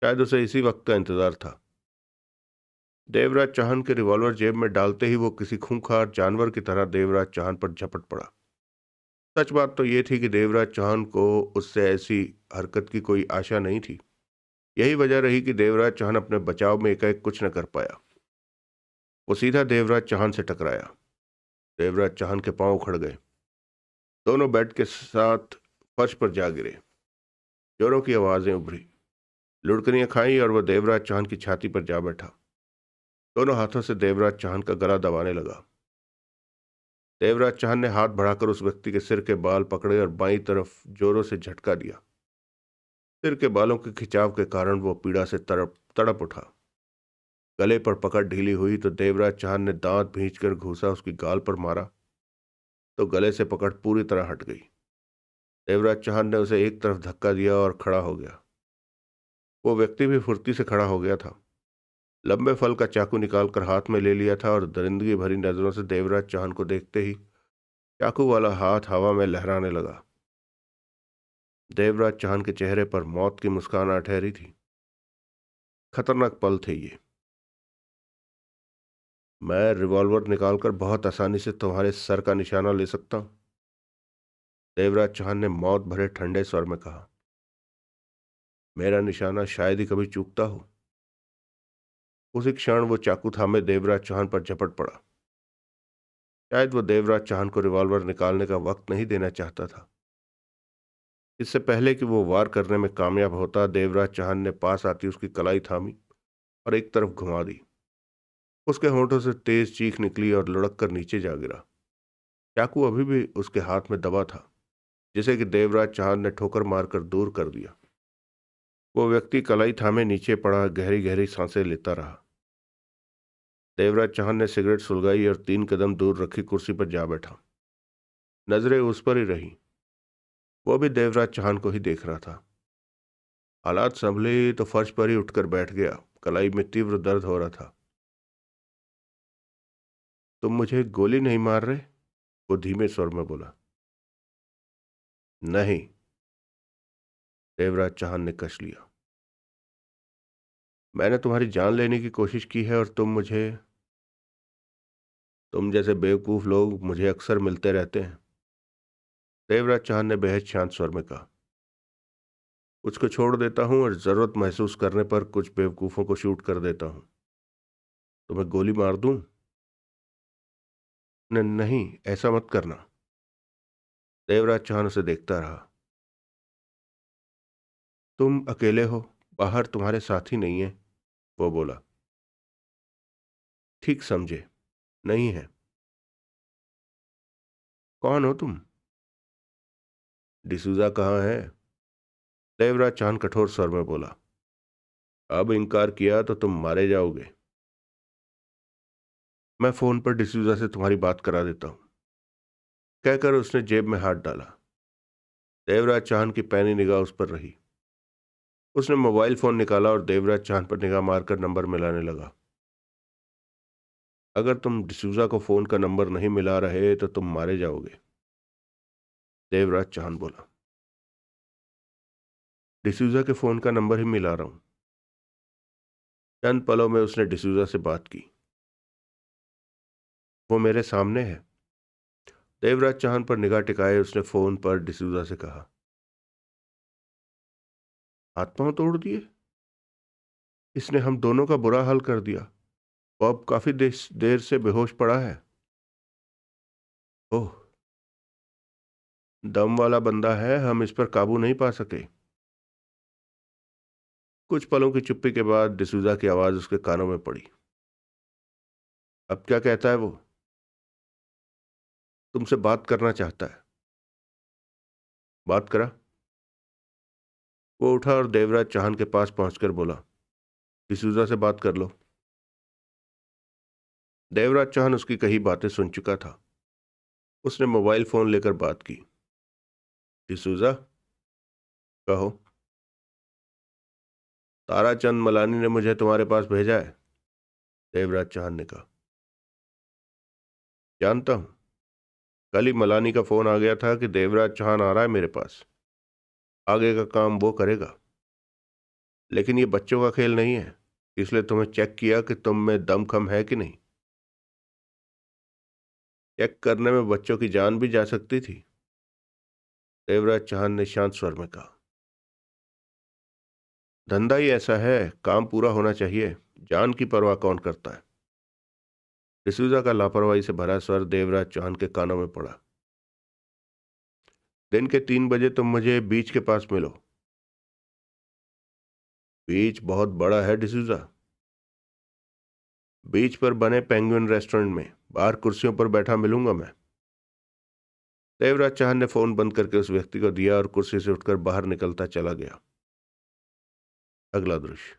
शायद उसे इसी वक्त का इंतजार था। देवराज चौहान के रिवॉल्वर जेब में डालते ही वो किसी खूंखार जानवर की तरह देवराज चौहान पर झपट पड़ा। सच बात तो ये थी कि देवराज चौहान को उससे ऐसी हरकत की कोई आशा नहीं थी। यही वजह रही कि देवराज चौहान अपने बचाव में एकाएक कुछ न कर पाया। वो सीधा देवराज चौहान से टकराया। देवराज चौहान के पांव उखड़ गए। दोनों बेड के साथ फर्श पर जा गिरे। जोरों की आवाजें उभरी, लुढ़कनियां खाई और वह देवराज चौहान की छाती पर जा बैठा। दोनों हाथों से देवराज चौहान का गला दबाने लगा। देवराज चौहान ने हाथ बढ़ाकर उस व्यक्ति के सिर के बाल पकड़े और बाईं तरफ जोरों से झटका दिया। सिर के बालों के खिंचाव के कारण वो पीड़ा से तड़प तड़प उठा। गले पर पकड़ ढीली हुई तो देवराज चौहान ने दांत भींचकर घूसा उसकी गाल पर मारा तो गले से पकड़ पूरी तरह हट गई। देवराज चौहान ने उसे एक तरफ धक्का दिया और खड़ा हो गया। वो व्यक्ति भी फुर्ती से खड़ा हो गया था। लंबे फल का चाकू निकालकर हाथ में ले लिया था और दरिंदगी भरी नजरों से देवराज चौहान को देखते ही चाकू वाला हाथ हवा में लहराने लगा। देवराज चौहान के चेहरे पर मौत की मुस्कान आ ठहरी थी। खतरनाक पल थे ये। मैं रिवॉल्वर निकालकर बहुत आसानी से तुम्हारे सर का निशाना ले सकता हूं, देवराज चौहान ने मौत भरे ठंडे स्वर में कहा। मेरा निशाना शायद ही कभी चूकता हो। उसी क्षण वो चाकू थामे देवराज चौहान पर झपट पड़ा। शायद वो देवराज चौहान को रिवॉल्वर निकालने का वक्त नहीं देना चाहता था। इससे पहले कि वो वार करने में कामयाब होता, देवराज चौहान ने पास आती उसकी कलाई थामी और एक तरफ घुमा दी। उसके होंठों से तेज चीख निकली और लुढ़क कर नीचे जा गिरा। चाकू अभी भी उसके हाथ में दबा था, जिसे कि देवराज चौहान ने ठोकर मारकर दूर कर दिया। वो व्यक्ति कलाई थामे नीचे पड़ा गहरी गहरी सांसें लेता रहा। देवराज चौहान ने सिगरेट सुलगाई और 3 कदम दूर रखी कुर्सी पर जा बैठा। नजरें उस पर ही रही। वो भी देवराज चौहान को ही देख रहा था। हालात संभले तो फर्श पर ही उठकर बैठ गया। कलाई में तीव्र दर्द हो रहा था। तुम मुझे गोली नहीं मार रहे? वो धीमे स्वर में बोला। नहीं, देवराज चौहान ने कश लिया। मैंने तुम्हारी जान लेने की कोशिश की है और तुम जैसे बेवकूफ लोग मुझे अक्सर मिलते रहते हैं, देवराज चौहान ने बेहद शांत स्वर में कहा। कुछ को छोड़ देता हूँ और ज़रूरत महसूस करने पर कुछ बेवकूफ़ों को शूट कर देता हूँ। तुम्हें गोली मार दूँ? नहीं, ऐसा मत करना। देवराज चौहान उसे देखता रहा। तुम अकेले हो, बाहर तुम्हारे साथी नहीं है, वो बोला। ठीक समझे, नहीं है। कौन हो तुम? डिसूजा कहाँ है? देवराज चौहान कठोर स्वर में बोला। अब इनकार किया तो तुम मारे जाओगे। मैं फोन पर डिसूजा से तुम्हारी बात करा देता हूँ, कहकर उसने जेब में हाथ डाला। देवराज चौहान की पैनी निगाह उस पर रही। उसने मोबाइल फोन निकाला और देवराज चौहान पर निगाह मारकर नंबर मिलाने लगा। अगर तुम डिसूजा को फोन का नंबर नहीं मिला रहे तो तुम मारे जाओगे, देवराज चौहान बोला। डिसूजा के फोन का नंबर ही मिला रहा हूं। चंद पलों में उसने डिसूजा से बात की। वो मेरे सामने है। देवराज चौहान पर निगाह टिकाए उसने फोन पर डिसूजा से कहा। हाथ पांव तोड़ दिए? इसने हम दोनों का बुरा हाल कर दिया। वो अब काफी देर से बेहोश पड़ा है। ओह, दम वाला बंदा है, हम इस पर काबू नहीं पा सके। कुछ पलों की चुप्पी के बाद डिसूजा की आवाज उसके कानों में पड़ी। अब क्या कहता है वो? तुमसे बात करना चाहता है। बात करा। वो उठा और देवराज चौहान के पास पहुंचकर बोला, डिसूजा से बात कर लो। देवराज चौहान उसकी कही बातें सुन चुका था। उसने मोबाइल फोन लेकर बात की। डिसूजा, कहो। ताराचंद मलानी ने मुझे तुम्हारे पास भेजा है, देवराज चौहान ने कहा। जानता हूं। कल ही मलानी का फोन आ गया था कि देवराज चौहान आ रहा है मेरे पास। आगे का काम वो करेगा। लेकिन ये बच्चों का खेल नहीं है, इसलिए तुम्हें चेक किया कि तुम में दम खम है कि नहीं। चेक करने में बच्चों की जान भी जा सकती थी, देवराज चौहान ने शांत स्वर में कहा। धंधा ही ऐसा है, काम पूरा होना चाहिए, जान की परवाह कौन करता है। डिसूजा का लापरवाही से भरा स्वर देवराज चौहान के कानों में पड़ा। दिन के 3 बजे तुम मुझे बीच के पास मिलो। बीच बहुत बड़ा है डिसूजा। बीच पर बने पेंगुइन रेस्टोरेंट में बाहर कुर्सियों पर बैठा मिलूंगा मैं। देवराज चौहान ने फोन बंद करके उस व्यक्ति को दिया और कुर्सी से उठकर बाहर निकलता चला गया। अगला दृश्य।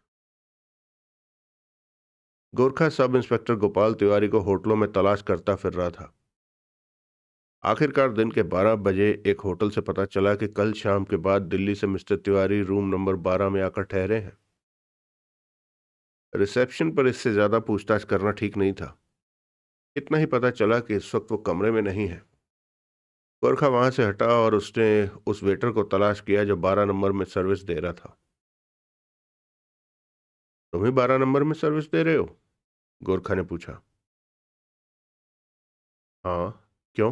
गोरखा सब इंस्पेक्टर गोपाल तिवारी को होटलों में तलाश करता फिर रहा था। आखिरकार दिन के 12 बजे एक होटल से पता चला कि कल शाम के बाद दिल्ली से मिस्टर तिवारी रूम नंबर 12 में आकर ठहरे हैं। रिसेप्शन पर इससे ज्यादा पूछताछ करना ठीक नहीं था। इतना ही पता चला कि इस वक्त वो कमरे में नहीं है। गोरखा वहां से हटा और उसने उस वेटर को तलाश किया जो 12 नंबर में सर्विस दे रहा था। तुम ही 12 नंबर में सर्विस दे रहे हो? गोरखा ने पूछा। हाँ। क्यों?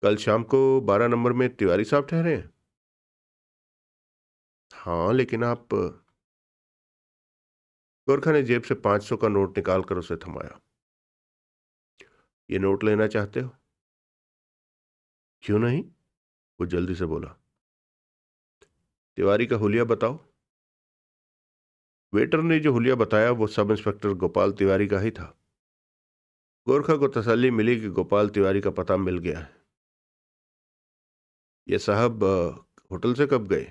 कल शाम को 12 नंबर में तिवारी साहब ठहरे हैं। हाँ, लेकिन आप। गोरखा ने जेब से 500 का नोट निकालकर उसे थमाया। ये नोट लेना चाहते हो? क्यों नहीं, वो जल्दी से बोला। तिवारी का हुलिया बताओ। वेटर ने जो हुलिया बताया वो सब इंस्पेक्टर गोपाल तिवारी का ही था। गोरखा को तसल्ली मिली कि गोपाल तिवारी का पता मिल गया है। ये साहब होटल से कब गए?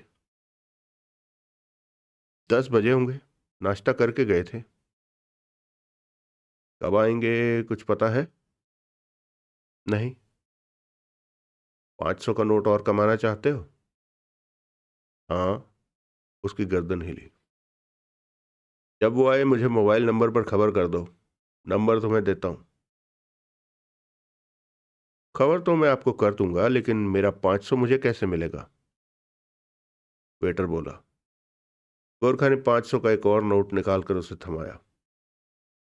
10 बजे होंगे, नाश्ता करके गए थे। कब आएंगे, कुछ पता है? नहीं। 500 का नोट और कमाना चाहते हो? हाँ। उसकी गर्दन हिली। जब वो आए मुझे मोबाइल नंबर पर खबर कर दो। नंबर तुम्हें देता हूँ। खबर तो मैं आपको कर दूंगा, लेकिन मेरा 500 मुझे कैसे मिलेगा? वेटर बोला। गोरखा ने 500 का एक और नोट निकालकर उसे थमाया।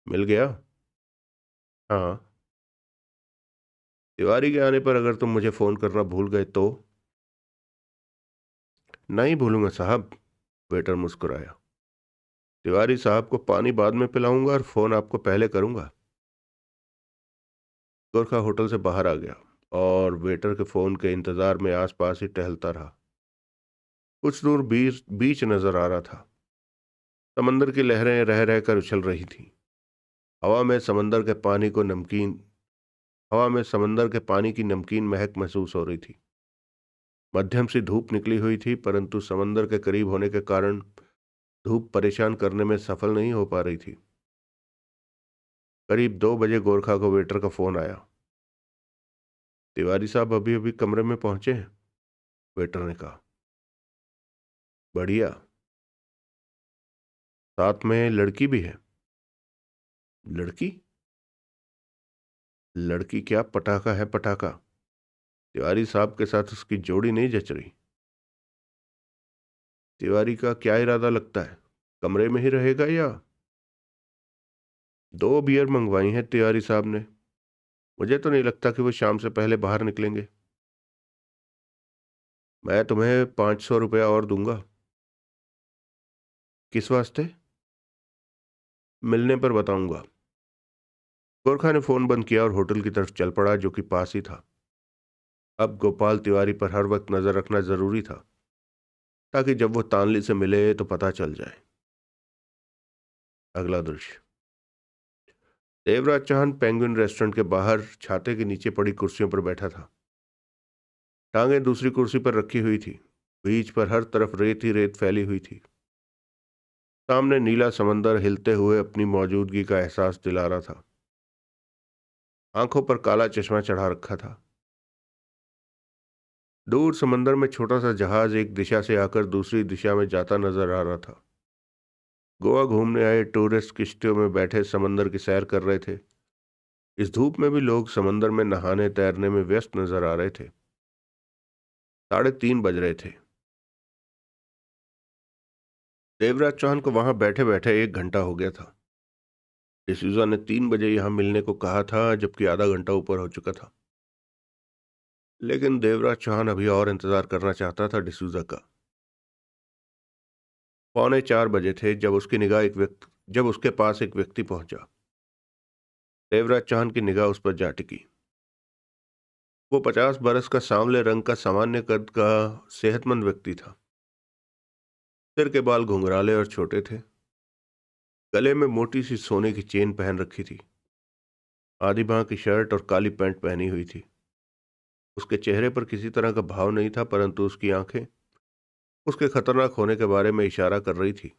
मिल गया? हाँ। तिवारी के आने पर अगर तुम मुझे फोन करना भूल गए तो? नहीं भूलूंगा साहब, वेटर मुस्कुराया। तिवारी साहब को पानी बाद में पिलाऊंगा और फोन आपको पहले करूंगा। गोरखा होटल से बाहर आ गया और वेटर के फोन के इंतजार में आसपास ही टहलता रहा। कुछ दूर बीच बीच नजर आ रहा था। समंदर की लहरें रह रहकर उछल रही थीं। हवा में समंदर के पानी को नमकीन हवा में समंदर के पानी की नमकीन महक महसूस हो रही थी। मध्यम सी धूप निकली हुई थी, परंतु समंदर के करीब होने के कारण धूप परेशान करने में सफल नहीं हो पा रही थी। करीब 2 बजे गोरखा को वेटर का फोन आया। तिवारी साहब अभी अभी कमरे में पहुंचे हैं, वेटर ने कहा। बढ़िया, साथ में लड़की भी है। लड़की? लड़की क्या, पटाखा है पटाखा। तिवारी साहब के साथ उसकी जोड़ी नहीं जच रही। तिवारी का क्या इरादा लगता है, कमरे में ही रहेगा या? 2 बियर मंगवाई हैं तिवारी साहब ने। मुझे तो नहीं लगता कि वो शाम से पहले बाहर निकलेंगे। मैं तुम्हें 500 रुपया और दूंगा। किस वास्ते? मिलने पर बताऊंगा। गोरखा ने फोन बंद किया और होटल की तरफ चल पड़ा, जो कि पास ही था। अब गोपाल तिवारी पर हर वक्त नजर रखना जरूरी था, ताकि जब वो तानली से मिले तो पता चल जाए। अगला दृश्य। देवराज चौहान पेंगुइन रेस्टोरेंट के बाहर छाते के नीचे पड़ी कुर्सियों पर बैठा था। टांगें दूसरी कुर्सी पर रखी हुई थी। बीच पर हर तरफ रेत ही रेत फैली हुई थी। सामने नीला समंदर हिलते हुए अपनी मौजूदगी का एहसास दिला रहा था। आंखों पर काला चश्मा चढ़ा रखा था। दूर समंदर में छोटा सा जहाज एक दिशा से आकर दूसरी दिशा में जाता नजर आ रहा था। गोवा घूमने आए टूरिस्ट किश्तियों में बैठे समंदर की सैर कर रहे थे। इस धूप में भी लोग समंदर में नहाने तैरने में व्यस्त नजर आ रहे थे। 3:30 बज रहे थे। देवराज चौहान को वहां बैठे बैठे 1 घंटा हो गया था। डिसूजा ने 3 बजे यहां मिलने को कहा था, जबकि आधा घंटा ऊपर हो चुका था। लेकिन देवराज चौहान अभी और इंतजार करना चाहता था डिसूजा का। 3:45 बजे थे जब उसके पास एक व्यक्ति पहुंचा। देवराज चौहान की निगाह उस पर जा टिकी। वो 50 बरस का सांवले रंग का सामान्य कद का सेहतमंद व्यक्ति था। सिर के बाल घुंघराले और छोटे थे। गले में मोटी सी सोने की चेन पहन रखी थी। आधी बांह की शर्ट और काली पैंट पहनी हुई थी। उसके चेहरे पर किसी तरह का भाव नहीं था, परंतु उसकी आंखें उसके खतरनाक होने के बारे में इशारा कर रही थी।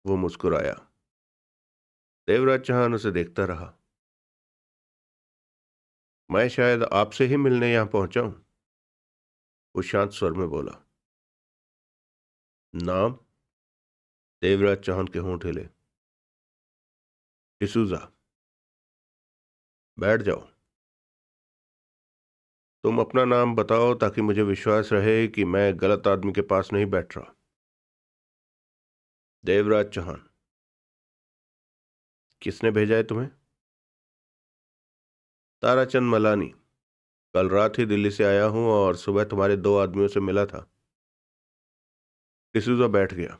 वो मुस्कुराया। देवराज चौहान उसे देखता रहा। मैं शायद आपसे ही मिलने यहां पहुंचा हूं, वो शांत स्वर में बोला। नाम? देवराज चौहान के होंठ हिले। डिसूजा। बैठ जाओ। तुम अपना नाम बताओ ताकि मुझे विश्वास रहे कि मैं गलत आदमी के पास नहीं बैठ रहा। देवराज चौहान। किसने भेजा है तुम्हें? ताराचंद मलानी। कल रात ही दिल्ली से आया हूं और सुबह तुम्हारे 2 आदमियों से मिला था। डिसूजा बैठ गया।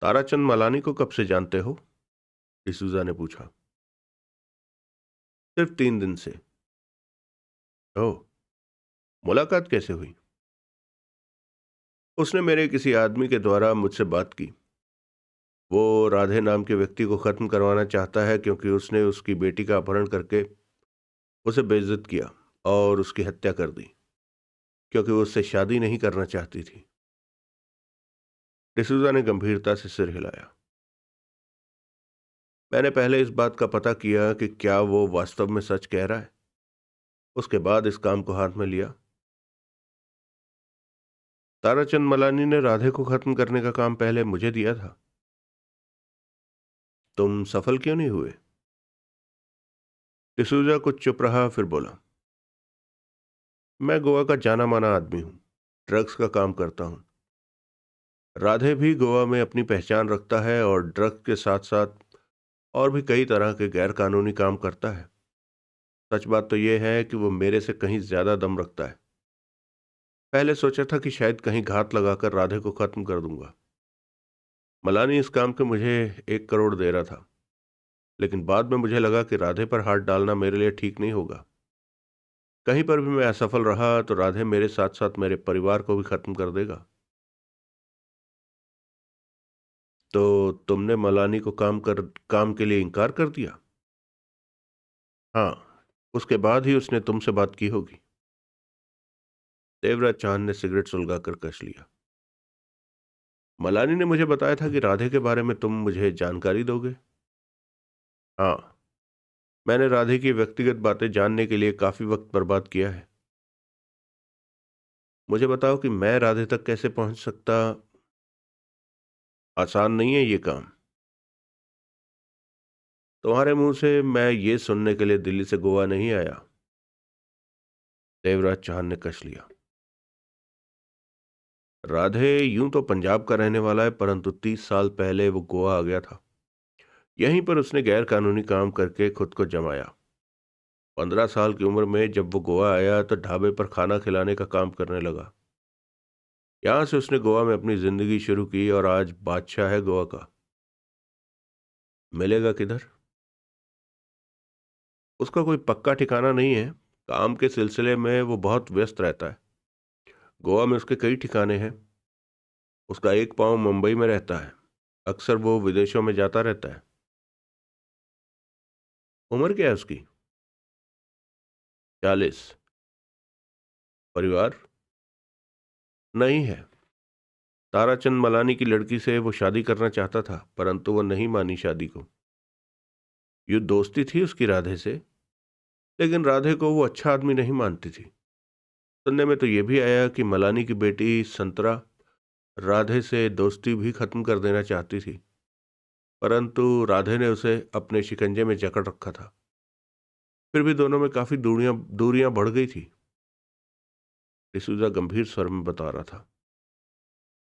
ताराचंद मलानी को कब से जानते हो? डिसूजा ने पूछा। सिर्फ 3 दिन से। ओह, मुलाकात कैसे हुई? उसने मेरे किसी आदमी के द्वारा मुझसे बात की। वो राधे नाम के व्यक्ति को खत्म करवाना चाहता है, क्योंकि उसने उसकी बेटी का अपहरण करके उसे बेइज्जत किया और उसकी हत्या कर दी, क्योंकि वो उससे शादी नहीं करना चाहती थी। डिसूजा ने गंभीरता से सिर हिलाया। मैंने पहले इस बात का पता किया कि क्या वो वास्तव में सच कह रहा है, उसके बाद इस काम को हाथ में लिया। ताराचंद मलानी ने राधे को खत्म करने का काम पहले मुझे दिया था। तुम सफल क्यों नहीं हुए? डिसूजा कुछ चुप रहा, फिर बोला। मैं गोवा का जाना माना आदमी हूं, ड्रग्स का काम करता हूं। राधे भी गोवा में अपनी पहचान रखता है और ड्रग्स के साथ साथ और भी कई तरह के गैर कानूनी काम करता है। सच बात तो यह है कि वो मेरे से कहीं ज्यादा दम रखता है। पहले सोचा था कि शायद कहीं घात लगाकर राधे को खत्म कर दूंगा। मलानी इस काम के मुझे 1 करोड़ दे रहा था, लेकिन बाद में मुझे लगा कि राधे पर हाथ डालना मेरे लिए ठीक नहीं होगा। कहीं पर भी मैं असफल रहा तो राधे मेरे साथ साथ मेरे परिवार को भी खत्म कर देगा। तो तुमने मलानी को काम के लिए इनकार कर दिया? हाँ, उसके बाद ही उसने तुमसे बात की होगी। देवराज चांद ने सिगरेट सुलगाकर कश लिया। मलानी ने मुझे बताया था कि राधे के बारे में तुम मुझे जानकारी दोगे। हाँ, मैंने राधे की व्यक्तिगत बातें जानने के लिए काफी वक्त बर्बाद किया है। मुझे बताओ कि मैं राधे तक कैसे पहुंच सकता। आसान नहीं है ये काम। तुम्हारे मुंह से मैं ये सुनने के लिए दिल्ली से गोवा नहीं आया। देवराज चांद ने कश लिया। राधे यूं तो पंजाब का रहने वाला है, परंतु 30 साल पहले वो गोवा आ गया था। यहीं पर उसने गैर कानूनी काम करके खुद को जमाया। 15 साल की उम्र में जब वो गोवा आया तो ढाबे पर खाना खिलाने का काम करने लगा। यहाँ से उसने गोवा में अपनी जिंदगी शुरू की और आज बादशाह है गोवा का। मिलेगा किधर? उसका कोई पक्का ठिकाना नहीं है। काम के सिलसिले में वो बहुत व्यस्त रहता है। गोवा में उसके कई ठिकाने हैं। उसका एक पाँव मुंबई में रहता है। अक्सर वो विदेशों में जाता रहता है। उम्र क्या है उसकी? 40। परिवार? नहीं है। ताराचंद मलानी की लड़की से वो शादी करना चाहता था, परंतु वो नहीं मानी शादी को। ये दोस्ती थी उसकी राधे से, लेकिन राधे को वो अच्छा आदमी नहीं मानती थी। सुनने में तो ये भी आया कि मलानी की बेटी संतरा राधे से दोस्ती भी खत्म कर देना चाहती थी, परंतु राधे ने उसे अपने शिकंजे में जकड़ रखा था। फिर भी दोनों में काफी दूरियां दूरियां बढ़ गई थी। डिसूजा गंभीर स्वर में बता रहा था।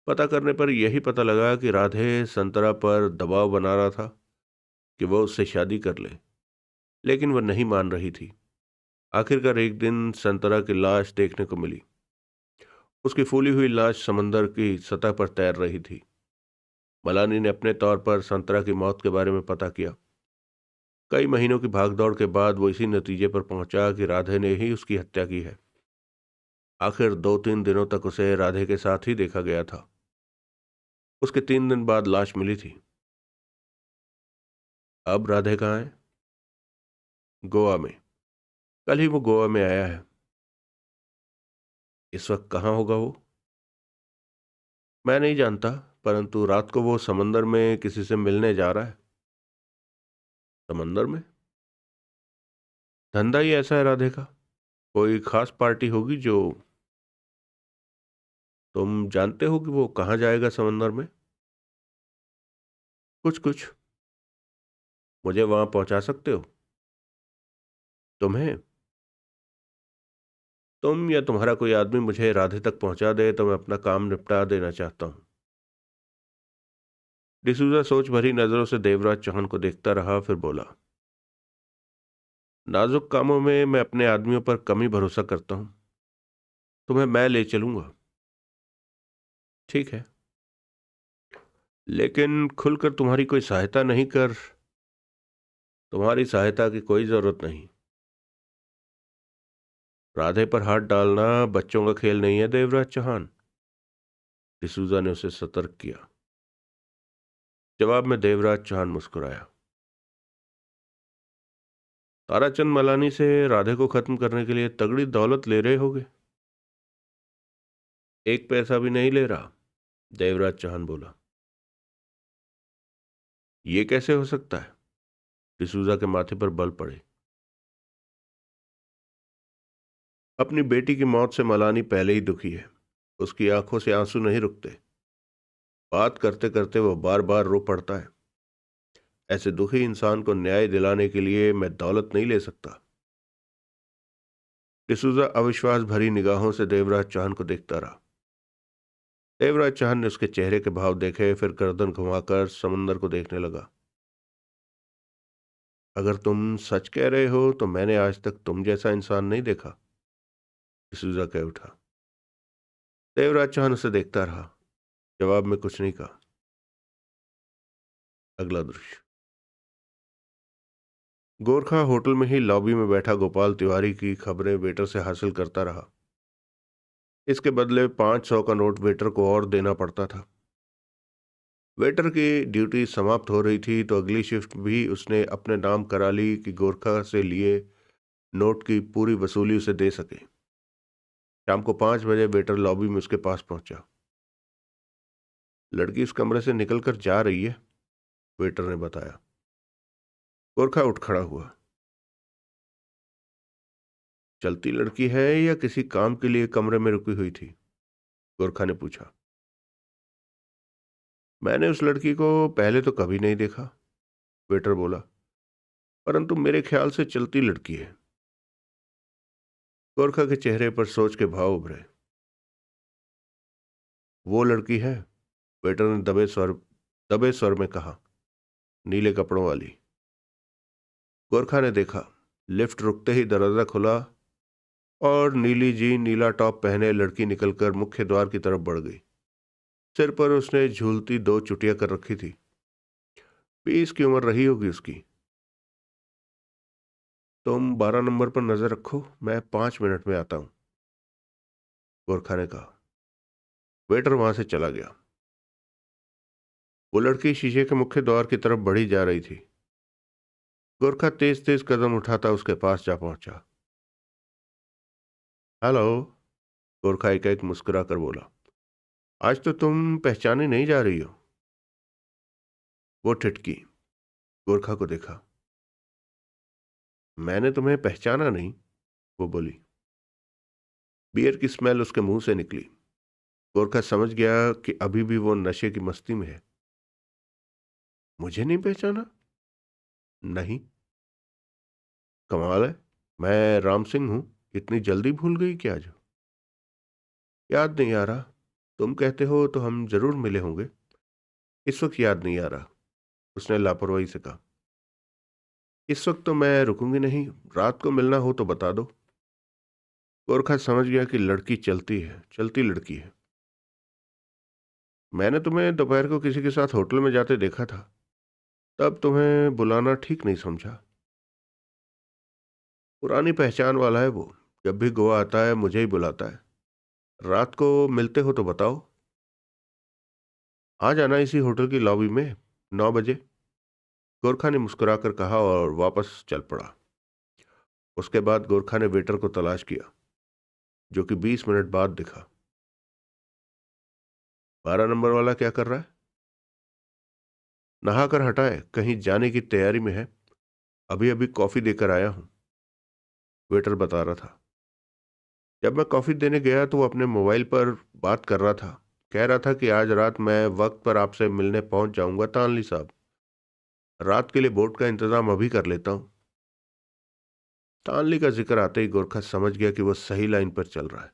पता करने पर यही पता लगा कि राधे संतरा पर दबाव बना रहा था कि वह उससे शादी कर ले, लेकिन वह नहीं मान रही थी। आखिरकार एक दिन संतरा की लाश देखने को मिली। उसकी फूली हुई लाश समंदर की सतह पर तैर रही थी। मलानी ने अपने तौर पर संतरा की मौत के बारे में पता किया। कई महीनों की भागदौड़ के बाद वो इसी नतीजे पर पहुंचा कि राधे ने ही उसकी हत्या की है। आखिर 2-3 दिनों तक उसे राधे के साथ ही देखा गया था। उसके 3 दिन बाद लाश मिली थी। अब राधे कहाँ है? गोवा में। कल ही वो गोवा में आया है। इस वक्त कहाँ होगा वो? मैं नहीं जानता, परंतु रात को वो समंदर में किसी से मिलने जा रहा है। समंदर में? धंधा ही ऐसा है राधे का। कोई खास पार्टी होगी जो। तुम जानते हो कि वो कहाँ जाएगा समंदर में? कुछ कुछ। मुझे वहां पहुंचा सकते हो? तुम्हें? तुम या तुम्हारा कोई आदमी मुझे राधे तक पहुंचा दे तो मैं अपना काम निपटा देना चाहता हूं। डिसूजा सोच भरी नजरों से देवराज चौहान को देखता रहा, फिर बोला, नाजुक कामों में मैं अपने आदमियों पर कम ही भरोसा करता हूं। तुम्हें मैं ले चलूंगा। ठीक है, लेकिन खुलकर तुम्हारी कोई सहायता नहीं कर। तुम्हारी सहायता की कोई जरूरत नहीं। राधे पर हाथ डालना बच्चों का खेल नहीं है देवराज चौहान। डिसूजा ने उसे सतर्क किया। जवाब में देवराज चौहान मुस्कुराया। ताराचंद मलानी से राधे को खत्म करने के लिए तगड़ी दौलत ले रहे होगे? एक पैसा भी नहीं ले रहा, देवराज चौहान बोला। ये कैसे हो सकता है? डिसूजा के माथे पर बल पड़े। अपनी बेटी की मौत से मलानी पहले ही दुखी है। उसकी आंखों से आंसू नहीं रुकते। बात करते करते वो बार बार रो पड़ता है। ऐसे दुखी इंसान को न्याय दिलाने के लिए मैं दौलत नहीं ले सकता। डिसूजा अविश्वास भरी निगाहों से देवराज चौहान को देखता रहा। देवराज चौहान ने उसके चेहरे के भाव देखे, फिर गर्दन घुमाकर समंदर को देखने लगा। अगर तुम सच कह रहे हो तो मैंने आज तक तुम जैसा इंसान नहीं देखा। डिसूजा कह उठा। देवराज चांद उसे देखता रहा, जवाब में कुछ नहीं कहा। अगला दृश्य। गोरखा होटल में ही लॉबी में बैठा गोपाल तिवारी की खबरें वेटर से हासिल करता रहा। इसके बदले 500 का नोट वेटर को और देना पड़ता था। वेटर की ड्यूटी समाप्त हो रही थी तो अगली शिफ्ट भी उसने अपने नाम करा ली कि गोरखा से लिए नोट की पूरी वसूली उसे दे सके। शाम को 5 बजे वेटर लॉबी में उसके पास पहुंचा। लड़की इस कमरे से निकलकर जा रही है, वेटर ने बताया। गोरखा उठ खड़ा हुआ। चलती लड़की है या किसी काम के लिए कमरे में रुकी हुई थी? गोरखा ने पूछा। मैंने उस लड़की को पहले तो कभी नहीं देखा, वेटर बोला, परंतु मेरे ख्याल से चलती लड़की है। गोरखा के चेहरे पर सोच के भाव उभरे। वो लड़की है, वेटर ने दबे स्वर में कहा, नीले कपड़ों वाली। गोरखा ने देखा। लिफ्ट रुकते ही दरवाजा खुला और नीली जीन नीला टॉप पहने लड़की निकलकर मुख्य द्वार की तरफ बढ़ गई। सिर पर उसने झूलती 2 चुटिया कर रखी थी। 20 की उम्र रही होगी उसकी। तुम 12 नंबर पर नजर रखो, मैं 5 मिनट में आता हूं, गोरखा ने कहा। वेटर वहां से चला गया। वो लड़की शीशे के मुख्य द्वार की तरफ बढ़ी जा रही थी। गोरखा तेज तेज कदम उठाता उसके पास जा पहुंचा। हेलो, गोरखा एक मुस्कुरा कर बोला। आज तो तुम पहचानी नहीं जा रही हो। वो ठिठकी। गोरखा को देखा। मैंने तुम्हें पहचाना नहीं, वो बोली। बियर की स्मेल उसके मुंह से निकली। गोरखा समझ गया कि अभी भी वो नशे की मस्ती में है। मुझे नहीं पहचाना? नहीं। कमाल है, मैं राम सिंह हूं, इतनी जल्दी भूल गई क्या? आज याद नहीं आ रहा। तुम कहते हो तो हम जरूर मिले होंगे। इस वक्त याद नहीं आ रहा, उसने लापरवाही से कहा। इस वक्त तो मैं रुकूंगी नहीं, रात को मिलना हो तो बता दो। गोरखा समझ गया कि लड़की चलती लड़की है। मैंने तुम्हें दोपहर को किसी के साथ होटल में जाते देखा था, तब तुम्हें बुलाना ठीक नहीं समझा। पुरानी पहचान वाला है वो, जब भी गोवा आता है मुझे ही बुलाता है। रात को मिलते हो तो बताओ। आ जाना इसी होटल की लॉबी में 9 बजे, गोरखा ने मुस्कुराकर कहा और वापस चल पड़ा। उसके बाद गोरखा ने वेटर को तलाश किया, जो कि 20 मिनट बाद दिखा। 12 नंबर वाला क्या कर रहा है? नहाकर हटा है, कहीं जाने की तैयारी में है। अभी अभी कॉफी देकर आया हूं, वेटर बता रहा था। जब मैं कॉफी देने गया तो वो अपने मोबाइल पर बात कर रहा था। कह रहा था कि आज रात मैं वक्त पर आपसे मिलने पहुंच जाऊंगा तानली साहब। रात के लिए बोट का इंतजाम अभी कर लेता हूं। तानली का जिक्र आते ही गोरखा समझ गया कि वो सही लाइन पर चल रहा है।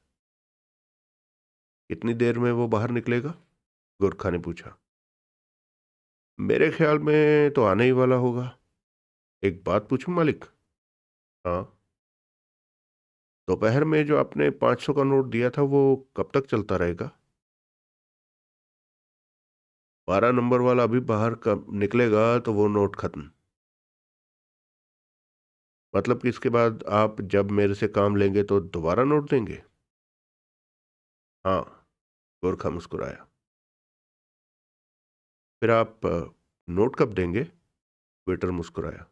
कितनी देर में वो बाहर निकलेगा? गोरखा ने पूछा। मेरे ख्याल में तो आने ही वाला होगा। एक बात पूछूं मालिक? हाँ। दोपहर में जो आपने 500 का नोट दिया था वो कब तक चलता रहेगा? 12 नंबर वाला अभी बाहर कब निकलेगा तो वो नोट खत्म। मतलब कि इसके बाद आप जब मेरे से काम लेंगे तो दोबारा नोट देंगे? हाँ, गोरखा मुस्कुराया। फिर आप नोट कब देंगे? वेटर मुस्कुराया।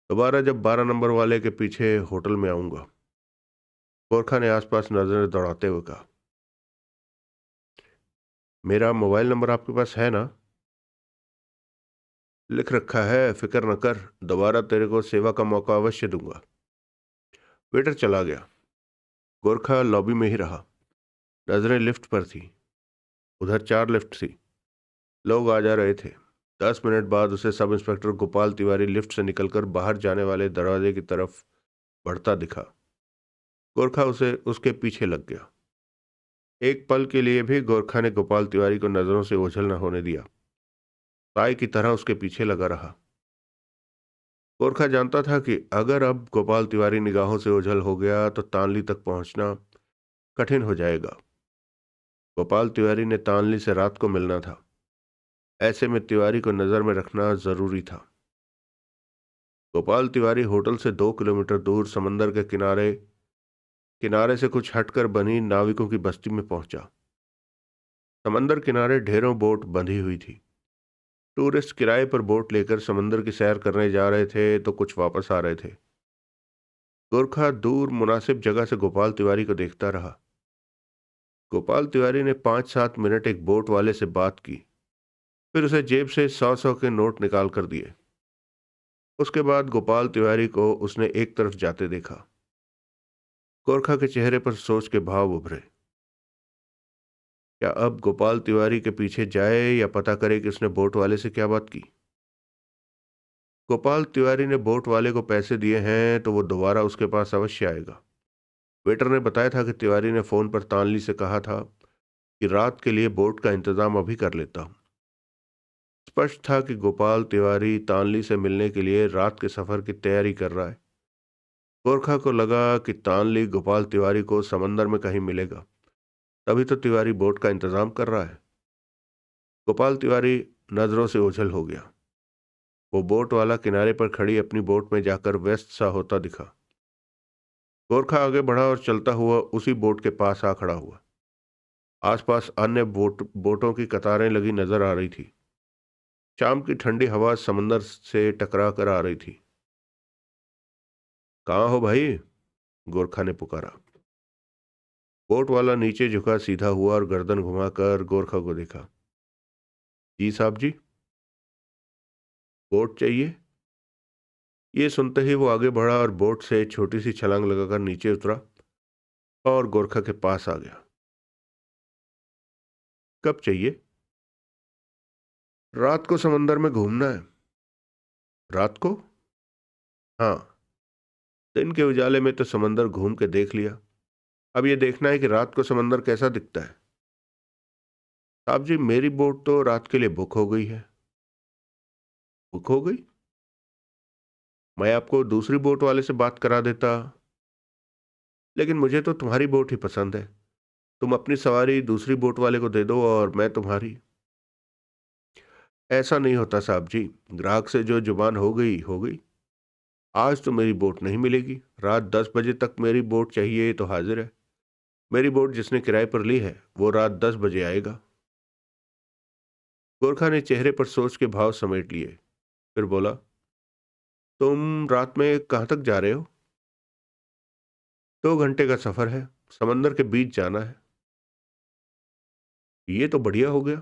दोबारा जब 12 नंबर वाले के पीछे होटल में आऊंगा, गोरखा ने आसपास नजरें दौड़ाते हुए कहा। मेरा मोबाइल नंबर आपके पास है ना? लिख रखा है, फिक्र न कर, दोबारा तेरे को सेवा का मौका अवश्य दूंगा। वेटर चला गया। गोरखा लॉबी में ही रहा। नजरें लिफ्ट पर थी। उधर 4 लिफ्ट थी। लोग आ जा रहे थे। 10 मिनट बाद उसे sub inspector Gopal Tiwari lift से निकलकर बाहर जाने वाले दरवाजे की तरफ बढ़ता दिखा। गोरखा उसे उसके पीछे लग गया। एक पल के लिए भी गोरखा ने गोपाल तिवारी को नजरों से ओझल न होने दिया। ताई की तरह उसके पीछे लगा रहा। गोरखा जानता था कि अगर अब गोपाल तिवारी निगाहों से ओझल हो गया तो तानली तक पहुंचना कठिन हो जाएगा। गोपाल तिवारी ने तानली से रात को मिलना था। ऐसे में तिवारी को नजर में रखना जरूरी था। गोपाल तिवारी होटल से 2 किलोमीटर दूर समंदर के किनारे किनारे से कुछ हटकर बनी नाविकों की बस्ती में पहुंचा। समंदर किनारे ढेरों बोट बंधी हुई थी। टूरिस्ट किराए पर बोट लेकर समंदर की सैर करने जा रहे थे तो कुछ वापस आ रहे थे। गोरखा दूर मुनासिब जगह से गोपाल तिवारी को देखता रहा। गोपाल तिवारी ने 5-7 मिनट एक बोट वाले से बात की, फिर उसे जेब से 100-100 के नोट निकाल कर दिए। उसके बाद गोपाल तिवारी को उसने एक तरफ जाते देखा। गोरखा के चेहरे पर सोच के भाव उभरे। क्या अब गोपाल तिवारी के पीछे जाए या पता करे कि उसने बोट वाले से क्या बात की। गोपाल तिवारी ने बोट वाले को पैसे दिए हैं तो वो दोबारा उसके पास अवश्य आएगा। वेटर ने बताया था कि तिवारी ने फोन पर तानली से कहा था कि रात के लिए बोट का इंतजाम अभी कर लेता हूं। स्पष्ट था कि गोपाल तिवारी तानली से मिलने के लिए रात के सफर की तैयारी कर रहा है। गोरखा को लगा कि तानली गोपाल तिवारी को समंदर में कहीं मिलेगा, तभी तो तिवारी बोट का इंतजाम कर रहा है। गोपाल तिवारी नजरों से ओझल हो गया। वो बोट वाला किनारे पर खड़ी अपनी बोट में जाकर व्यस्त सा होता दिखा। गोरखा आगे बढ़ा और चलता हुआ उसी बोट के पास आ खड़ा हुआ। आसपास अन्य बोटों की कतारें लगी नजर आ रही थी। शाम की ठंडी हवा समंदर से टकरा कर आ रही थी। कहाँ हो भाई? गोरखा ने पुकारा। बोट वाला नीचे झुका सीधा हुआ और गर्दन घुमाकर गोरखा को देखा। जी साहब जी, बोट चाहिए? ये सुनते ही वो आगे बढ़ा और बोट से छोटी सी छलांग लगाकर नीचे उतरा और गोरखा के पास आ गया। कब चाहिए? रात को समंदर में घूमना है। रात को? हाँ, दिन के उजाले में तो समंदर घूम के देख लिया। अब ये देखना है कि रात को समंदर कैसा दिखता है। साहब जी, मेरी बोट तो रात के लिए बुक हो गई है। बुक हो गई? मैं आपको दूसरी बोट वाले से बात करा देता। लेकिन मुझे तो तुम्हारी बोट ही पसंद है। तुम अपनी सवारी दूसरी बोट वाले को दे दो और मैं तुम्हारी। ऐसा नहीं होता साहब जी, ग्राहक से जो जुबान हो गई हो गई। आज तो मेरी बोट नहीं मिलेगी। रात 10 बजे तक मेरी बोट चाहिए तो हाजिर है। मेरी बोट जिसने किराए पर ली है वो रात 10 बजे आएगा। गोरखा ने चेहरे पर सोच के भाव समेट लिए, फिर बोला, तुम रात में कहाँ तक जा रहे हो? 2 घंटे का सफर है, समंदर के बीच जाना है। ये तो बढ़िया हो गया,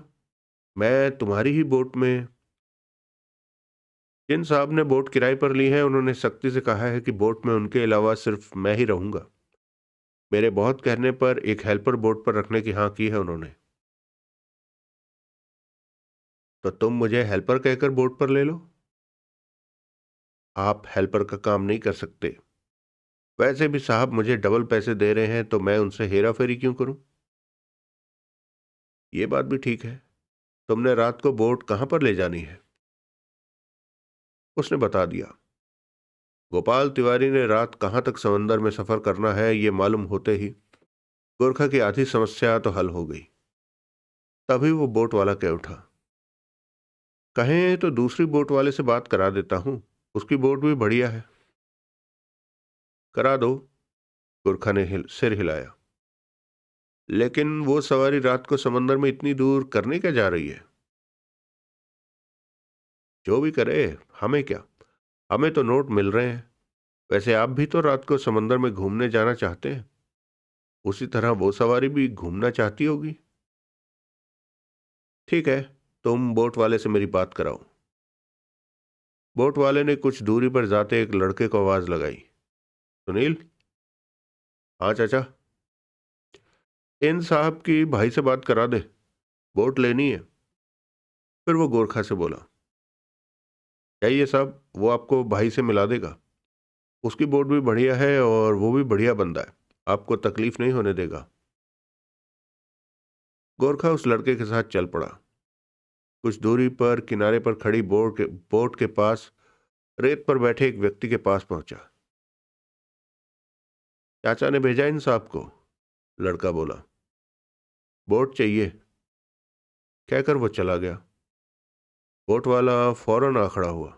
मैं तुम्हारी ही बोट में। जिन साहब ने बोट किराए पर ली है उन्होंने सख्ती से कहा है कि बोट में उनके अलावा सिर्फ मैं ही रहूंगा। मेरे बहुत कहने पर एक हेल्पर बोट पर रखने की हाँ की है उन्होंने। तो तुम मुझे हेल्पर कहकर बोट पर ले लो। आप हेल्पर का काम नहीं कर सकते। वैसे भी साहब मुझे डबल पैसे दे रहे हैं तो मैं उनसे हेरा फेरी क्यों करूं? ये बात भी ठीक है। तुमने रात को बोट कहां पर ले जानी है? उसने बता दिया। गोपाल तिवारी ने रात कहां तक समंदर में सफर करना है ये मालूम होते ही गोरखा की आधी समस्या तो हल हो गई। तभी वो बोट वाला कह उठा, कहें तो दूसरी बोट वाले से बात करा देता हूं, उसकी बोट भी बढ़िया है। करा दो। गोरखा ने सिर हिलाया। लेकिन वो सवारी रात को समंदर में इतनी दूर करने क्या जा रही है? जो भी करे, हमें क्या, हमें तो नोट मिल रहे हैं। वैसे आप भी तो रात को समंदर में घूमने जाना चाहते हैं, उसी तरह वो सवारी भी घूमना चाहती होगी। ठीक है, तुम बोट वाले से मेरी बात कराओ। बोट वाले ने कुछ दूरी पर जाते एक लड़के को आवाज लगाई, सुनील। हाँ चाचा। इन साहब की भाई से बात करा दे, बोट लेनी है। फिर वो गोरखा से बोला, चाहिए साहब, वो आपको भाई से मिला देगा। उसकी बोट भी बढ़िया है और वो भी बढ़िया बंदा है, आपको तकलीफ नहीं होने देगा। गोरखा उस लड़के के साथ चल पड़ा। कुछ दूरी पर किनारे पर खड़ी बोट के पास रेत पर बैठे एक व्यक्ति के पास पहुंचा। चाचा ने भेजा इन साहब को। लड़का बोला। बोट चाहिए, कहकर वो चला गया। बोट वाला फौरन आ खड़ा हुआ।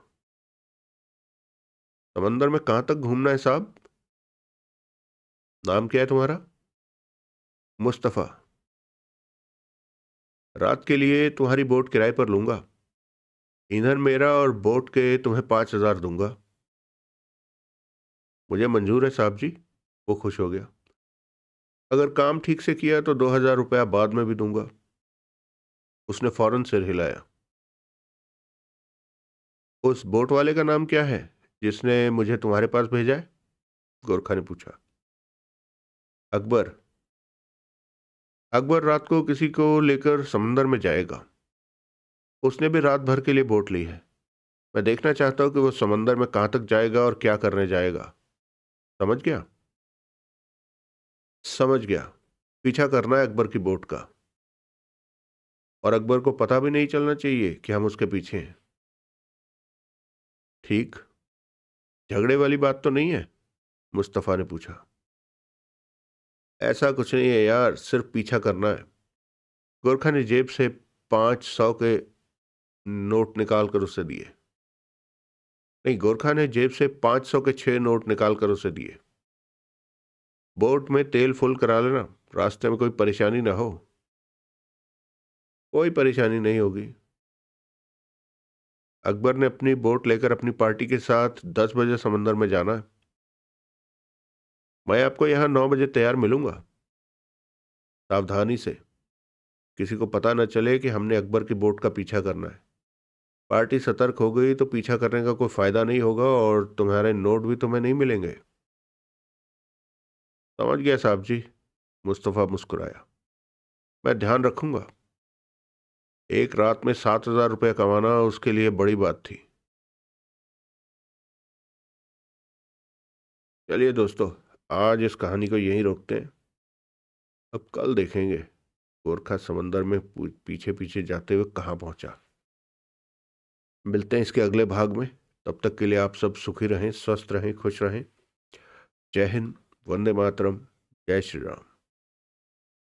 समंदर में कहाँ तक घूमना है साहब? नाम क्या है तुम्हारा? मुस्तफ़ा। रात के लिए तुम्हारी बोट किराए पर लूंगा। ईंधन मेरा और बोट के तुम्हें 5,000 दूंगा। मुझे मंजूर है साहब जी। वो खुश हो गया। अगर काम ठीक से किया तो 2,000 रुपया बाद में भी दूंगा। उसने फौरन सिर हिलाया। उस बोट वाले का नाम क्या है जिसने मुझे तुम्हारे पास भेजा है? गोरखा ने पूछा। अकबर। अकबर रात को किसी को लेकर समंदर में जाएगा। उसने भी रात भर के लिए बोट ली है। मैं देखना चाहता हूं कि वो समंदर में कहां तक जाएगा और क्या करने जाएगा। समझ गया? समझ गया। पीछा करना है अकबर की बोट का, और अकबर को पता भी नहीं चलना चाहिए कि हम उसके पीछे हैं। ठीक। झगड़े वाली बात तो नहीं है? मुस्तफ़ा ने पूछा। ऐसा कुछ नहीं है यार, सिर्फ पीछा करना है। गोरखा ने जेब से 500 के नोट निकाल कर उसे दिए। नहीं, गोरखा ने जेब से 500 के 6 नोट निकाल कर उसे दिए। बोट में तेल फुल करा लेना, रास्ते में कोई परेशानी ना हो। कोई परेशानी नहीं होगी। अकबर ने अपनी बोट लेकर अपनी पार्टी के साथ 10 बजे समंदर में जाना है। मैं आपको यहाँ 9 बजे तैयार मिलूंगा। सावधानी से, किसी को पता न चले कि हमने अकबर की बोट का पीछा करना है। पार्टी सतर्क हो गई तो पीछा करने का कोई फायदा नहीं होगा और तुम्हारे नोट भी तुम्हें नहीं मिलेंगे। समझ गया साहब जी। मुस्तफ़ा मुस्कुराया। मैं ध्यान रखूंगा। एक रात में 7,000 रुपये कमाना उसके लिए बड़ी बात थी। चलिए दोस्तों, आज इस कहानी को यहीं रोकते हैं। अब कल देखेंगे गोरखा समंदर में पीछे पीछे जाते हुए कहाँ पहुंचा। मिलते हैं इसके अगले भाग में। तब तक के लिए आप सब सुखी रहें, स्वस्थ रहें, खुश रहें। जय हिंद। वंदे मातरम। जय श्री राम।